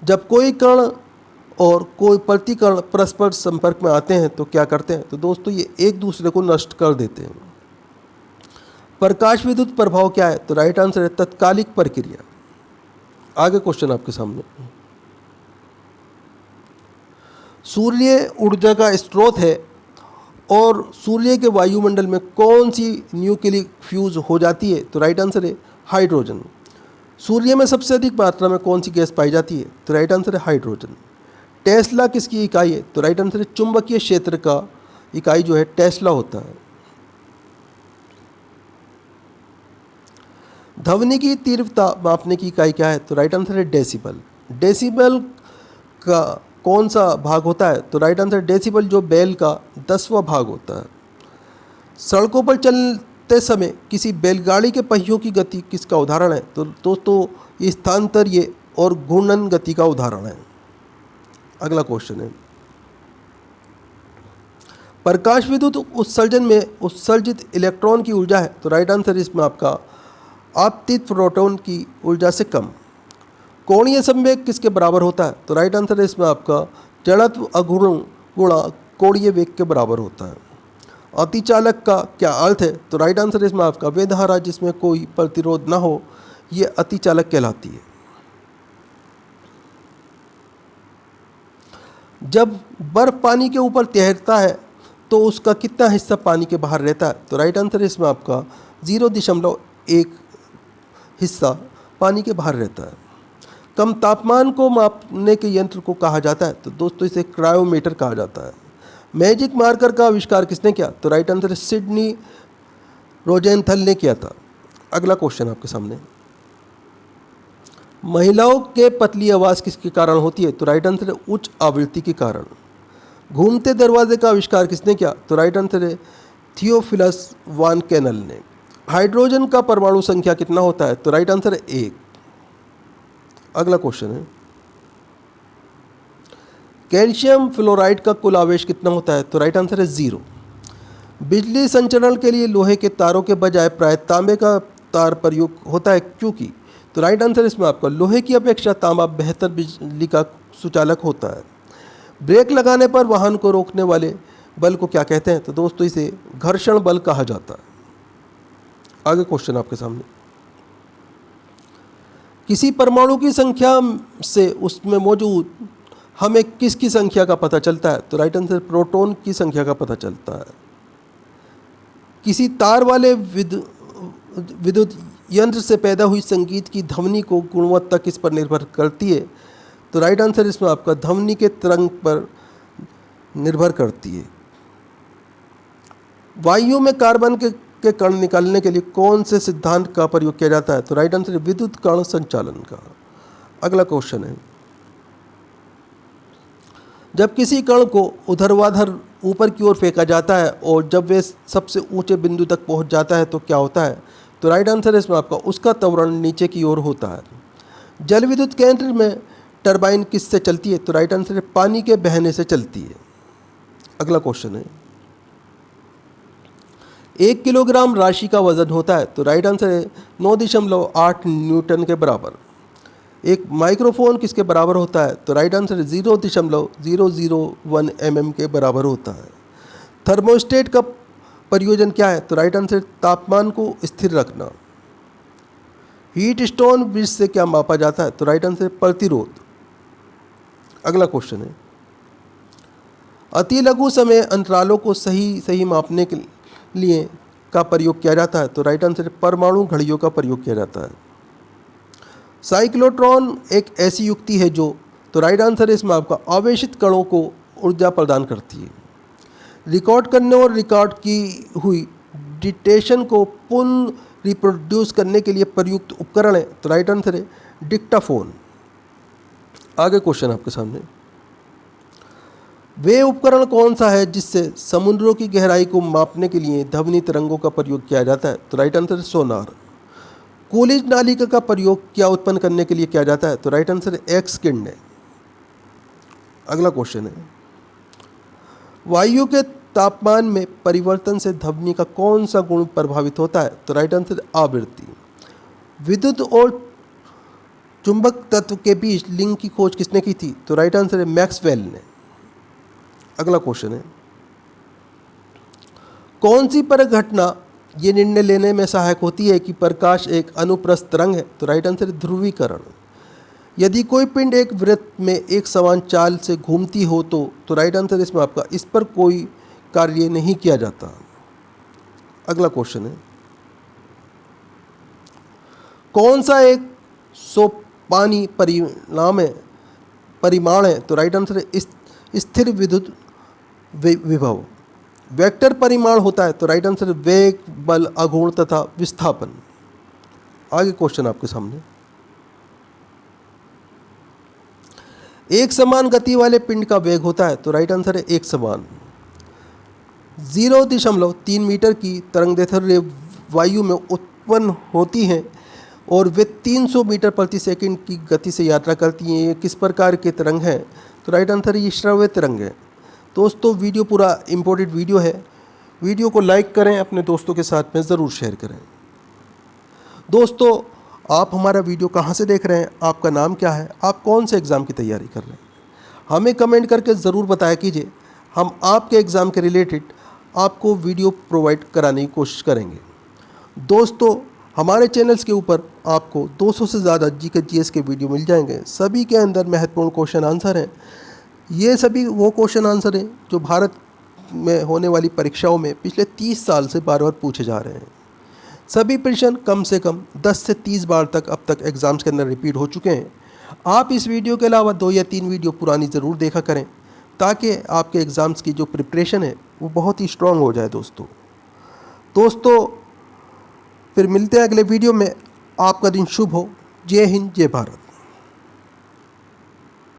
जब कोई कण और कोई प्रतिकण परस्पर संपर्क में आते हैं तो क्या करते हैं? तो दोस्तों ये एक दूसरे को नष्ट कर देते हैं। प्रकाश विद्युत प्रभाव क्या है? तो राइट आंसर है तत्कालिक प्रक्रिया। आगे क्वेश्चन आपके सामने, सूर्य ऊर्जा का स्रोत है और सूर्य के वायुमंडल में कौन सी न्यूक्लियर फ्यूज हो जाती है? तो राइट आंसर है हाइड्रोजन। सूर्य में सबसे अधिक मात्रा में कौन सी गैस पाई जाती है? तो राइट आंसर है हाइड्रोजन। टेस्ला किसकी इकाई है? तो राइट आंसर है चुंबकीय क्षेत्र का इकाई जो है टेस्ला होता है। ध्वनि की तीव्रता मापने की इकाई क्या है? तो राइट आंसर है डेसिबल। डेसिबल का कौन सा भाग होता है? तो राइट आंसर डेसिबल जो बेल का 10वां भाग होता है। सड़कों पर चलते समय किसी बैलगाड़ी के पहियों की गति किसका उदाहरण है? तो दोस्तों ये स्थानांतरीय और घूर्णन गति का उदाहरण है। अगला क्वेश्चन है, प्रकाश विद्युत उत्सर्जन में उत्सर्जित इलेक्ट्रॉन की ऊर्जा है? तो राइट आंसर इसमें आपका आपतित प्रोटॉन की ऊर्जा से कम। कोणीय संवेग किसके बराबर होता है? तो राइट आंसर है इसमें आपका जड़त्व अघूर्ण गुणा कोणीय वेग के बराबर होता है। अतिचालक का क्या अर्थ है? तो राइट आंसर इसमें आपका वे धारा जिसमें कोई प्रतिरोध न हो, ये अतिचालक कहलाती है। जब बर्फ पानी के ऊपर तैरता है तो उसका कितना हिस्सा पानी के बाहर रहता है? तो राइट आंसर इसमें आपका 0.1 हिस्सा पानी के बाहर रहता है। कम तापमान को मापने के यंत्र को कहा जाता है? तो दोस्तों इसे क्रायोमीटर कहा जाता है। मैजिक मार्कर का आविष्कार किसने किया? तो राइट आंसर सिडनी रोजेंथल ने किया था। अगला क्वेश्चन आपके सामने, महिलाओं के पतली आवाज़ किसके कारण होती है? तो राइट आंसर है उच्च आवृत्ति के कारण। घूमते दरवाजे का आविष्कार किसने किया? तो राइट आंसर है थियोफिलस वान कैनल ने। हाइड्रोजन का परमाणु संख्या कितना होता है? तो राइट आंसर है 1। अगला क्वेश्चन है, कैल्शियम फ्लोराइड का कुल आवेश कितना होता है? तो राइट आंसर है 0। बिजली संचरण के लिए लोहे के तारों के बजाय प्राय तांबे का तार प्रयोग होता है, क्योंकि? तो राइट आंसर इसमें आपका लोहे की अपेक्षा तांबा बेहतर बिजली का सुचालक होता है। ब्रेक लगाने पर वाहन को रोकने वाले बल को क्या कहते हैं? तो दोस्तों इसे घर्षण बल कहा जाता है। आगे क्वेश्चन आपके सामने, किसी परमाणु की संख्या से उसमें मौजूद हमें किसकी संख्या का पता चलता है? तो राइट आंसर प्रोटॉन की संख्या का पता चलता है। किसी तार वाले विद्युत यंत्र से पैदा हुई संगीत की ध्वनि को गुणवत्ता किस पर निर्भर करती है? तो राइट आंसर इसमें आपका ध्वनि के तरंग पर निर्भर करती है। वायु में कार्बन के कण निकालने के लिए कौन से सिद्धांत का प्रयोग किया जाता है? तो राइट आंसर है विद्युत कण संचालन का। अगला क्वेश्चन है, जब किसी कण को ऊर्ध्वाधर ऊपर की ओर फेंका जाता है और जब वे सबसे ऊंचे बिंदु तक पहुंच जाता है तो क्या होता है? तो राइट आंसर है इसमें आपका उसका त्वरण नीचे की ओर होता है। जल विद्युत केंद्र में टरबाइन किससे चलती है? तो राइट आंसर है पानी के बहने से चलती है। अगला क्वेश्चन है, 1 किलोग्राम राशि का वजन होता है? तो राइट आंसर है 9.8 न्यूटन के बराबर। एक माइक्रोफोन किसके बराबर होता है? तो राइट आंसर है 0.001 mm के बराबर होता है। थर्मोस्टेट का प्रयोजन क्या है? तो राइट आंसर तापमान को स्थिर रखना। हीट स्टोन ब्रिज से क्या मापा जाता है? तो राइट आंसर प्रतिरोध। अगला क्वेश्चन है, अति लघु समय अंतरालों को सही मापने के लिए का प्रयोग किया जाता है? तो राइट आंसर परमाणु घड़ियों का प्रयोग किया जाता है। साइक्लोट्रॉन एक ऐसी युक्ति है जो, तो राइट आंसर है इसमें आपका आवेशित कणों को ऊर्जा प्रदान करती है। रिकॉर्ड करने और रिकॉर्ड की हुई डिटेशन को पुनः रिप्रोड्यूस करने के लिए प्रयुक्त उपकरण है? तो राइट आंसर है डिक्टाफोन। आगे क्वेश्चन आपके सामने, वे उपकरण कौन सा है जिससे समुद्रों की गहराई को मापने के लिए ध्वनि तरंगों का प्रयोग किया जाता है? तो राइट आंसर है सोनार। कूलिज नालिका का प्रयोग क्या उत्पन्न करने के लिए किया जाता है? तो राइट आंसर है एक्स किरणें। अगला क्वेश्चन है, वायु के तापमान में परिवर्तन से ध्वनि का कौन सा गुण प्रभावित होता है? तो राइट आंसर आवृत्ति। विद्युत और चुंबक तत्व के बीच लिंक की खोज किसने की थी? तो राइट आंसर है मैक्सवेल ने। अगला क्वेश्चन है, कौन सी परघटना ये निर्णय लेने में सहायक होती है कि प्रकाश एक अनुप्रस्थ तरंग है, तो राइट आंसर है ध्रुवीकरण। यदि कोई पिंड एक वृत्त में एक समान चाल से घूमती हो तो राइट आंसर इसमें आपका इस पर कोई कार्य नहीं किया जाता। अगला क्वेश्चन है, कौन सा एक सोपानी परिमाण है, तो राइट आंसर है स्थिर विद्युत विभव। वेक्टर परिमाण होता है, तो राइट आंसर है वेग, बल, आघूर्ण तथा विस्थापन। आगे क्वेश्चन आपके सामने, एक समान गति वाले पिंड का वेग होता है, तो राइट आंसर है एक समान। 0.3 मीटर की तरंगदैर्घ्य वायु में उत्पन्न होती हैं और वे 300 मीटर प्रति सेकंड की गति से यात्रा करती हैं। ये किस प्रकार के तरंग हैं, तो राइट आंसर ये श्रव्य तरंग है। दोस्तों वीडियो पूरा इम्पोर्टेंट वीडियो है, वीडियो को लाइक करें, अपने दोस्तों के साथ में ज़रूर शेयर करें। दोस्तों आप हमारा वीडियो कहाँ से देख रहे हैं, आपका नाम क्या है, आप कौन से एग्ज़ाम की तैयारी कर रहे हैं, हमें कमेंट करके ज़रूर बताया कीजिए। हम आपके एग्ज़ाम के रिलेटेड आपको वीडियो प्रोवाइड कराने की कोशिश करेंगे। दोस्तों हमारे चैनल्स के ऊपर आपको 200 से ज़्यादा जीके जीएस के वीडियो मिल जाएंगे। सभी के अंदर महत्वपूर्ण क्वेश्चन आंसर हैं। ये सभी वो क्वेश्चन आंसर हैं जो भारत में होने वाली परीक्षाओं में पिछले 30 साल से बार बार पूछे जा रहे हैं। सभी प्रश्न कम से कम 10 से 30 बार तक अब तक एग्ज़ाम्स के अंदर रिपीट हो चुके हैं। आप इस वीडियो के अलावा 2 या 3 वीडियो पुरानी ज़रूर देखा करें ताकि आपके एग्ज़ाम्स की जो प्रिपरेशन है वो बहुत ही स्ट्रॉन्ग हो जाए। दोस्तों फिर मिलते हैं अगले वीडियो में। आपका दिन शुभ हो। जय हिंद, जय भारत।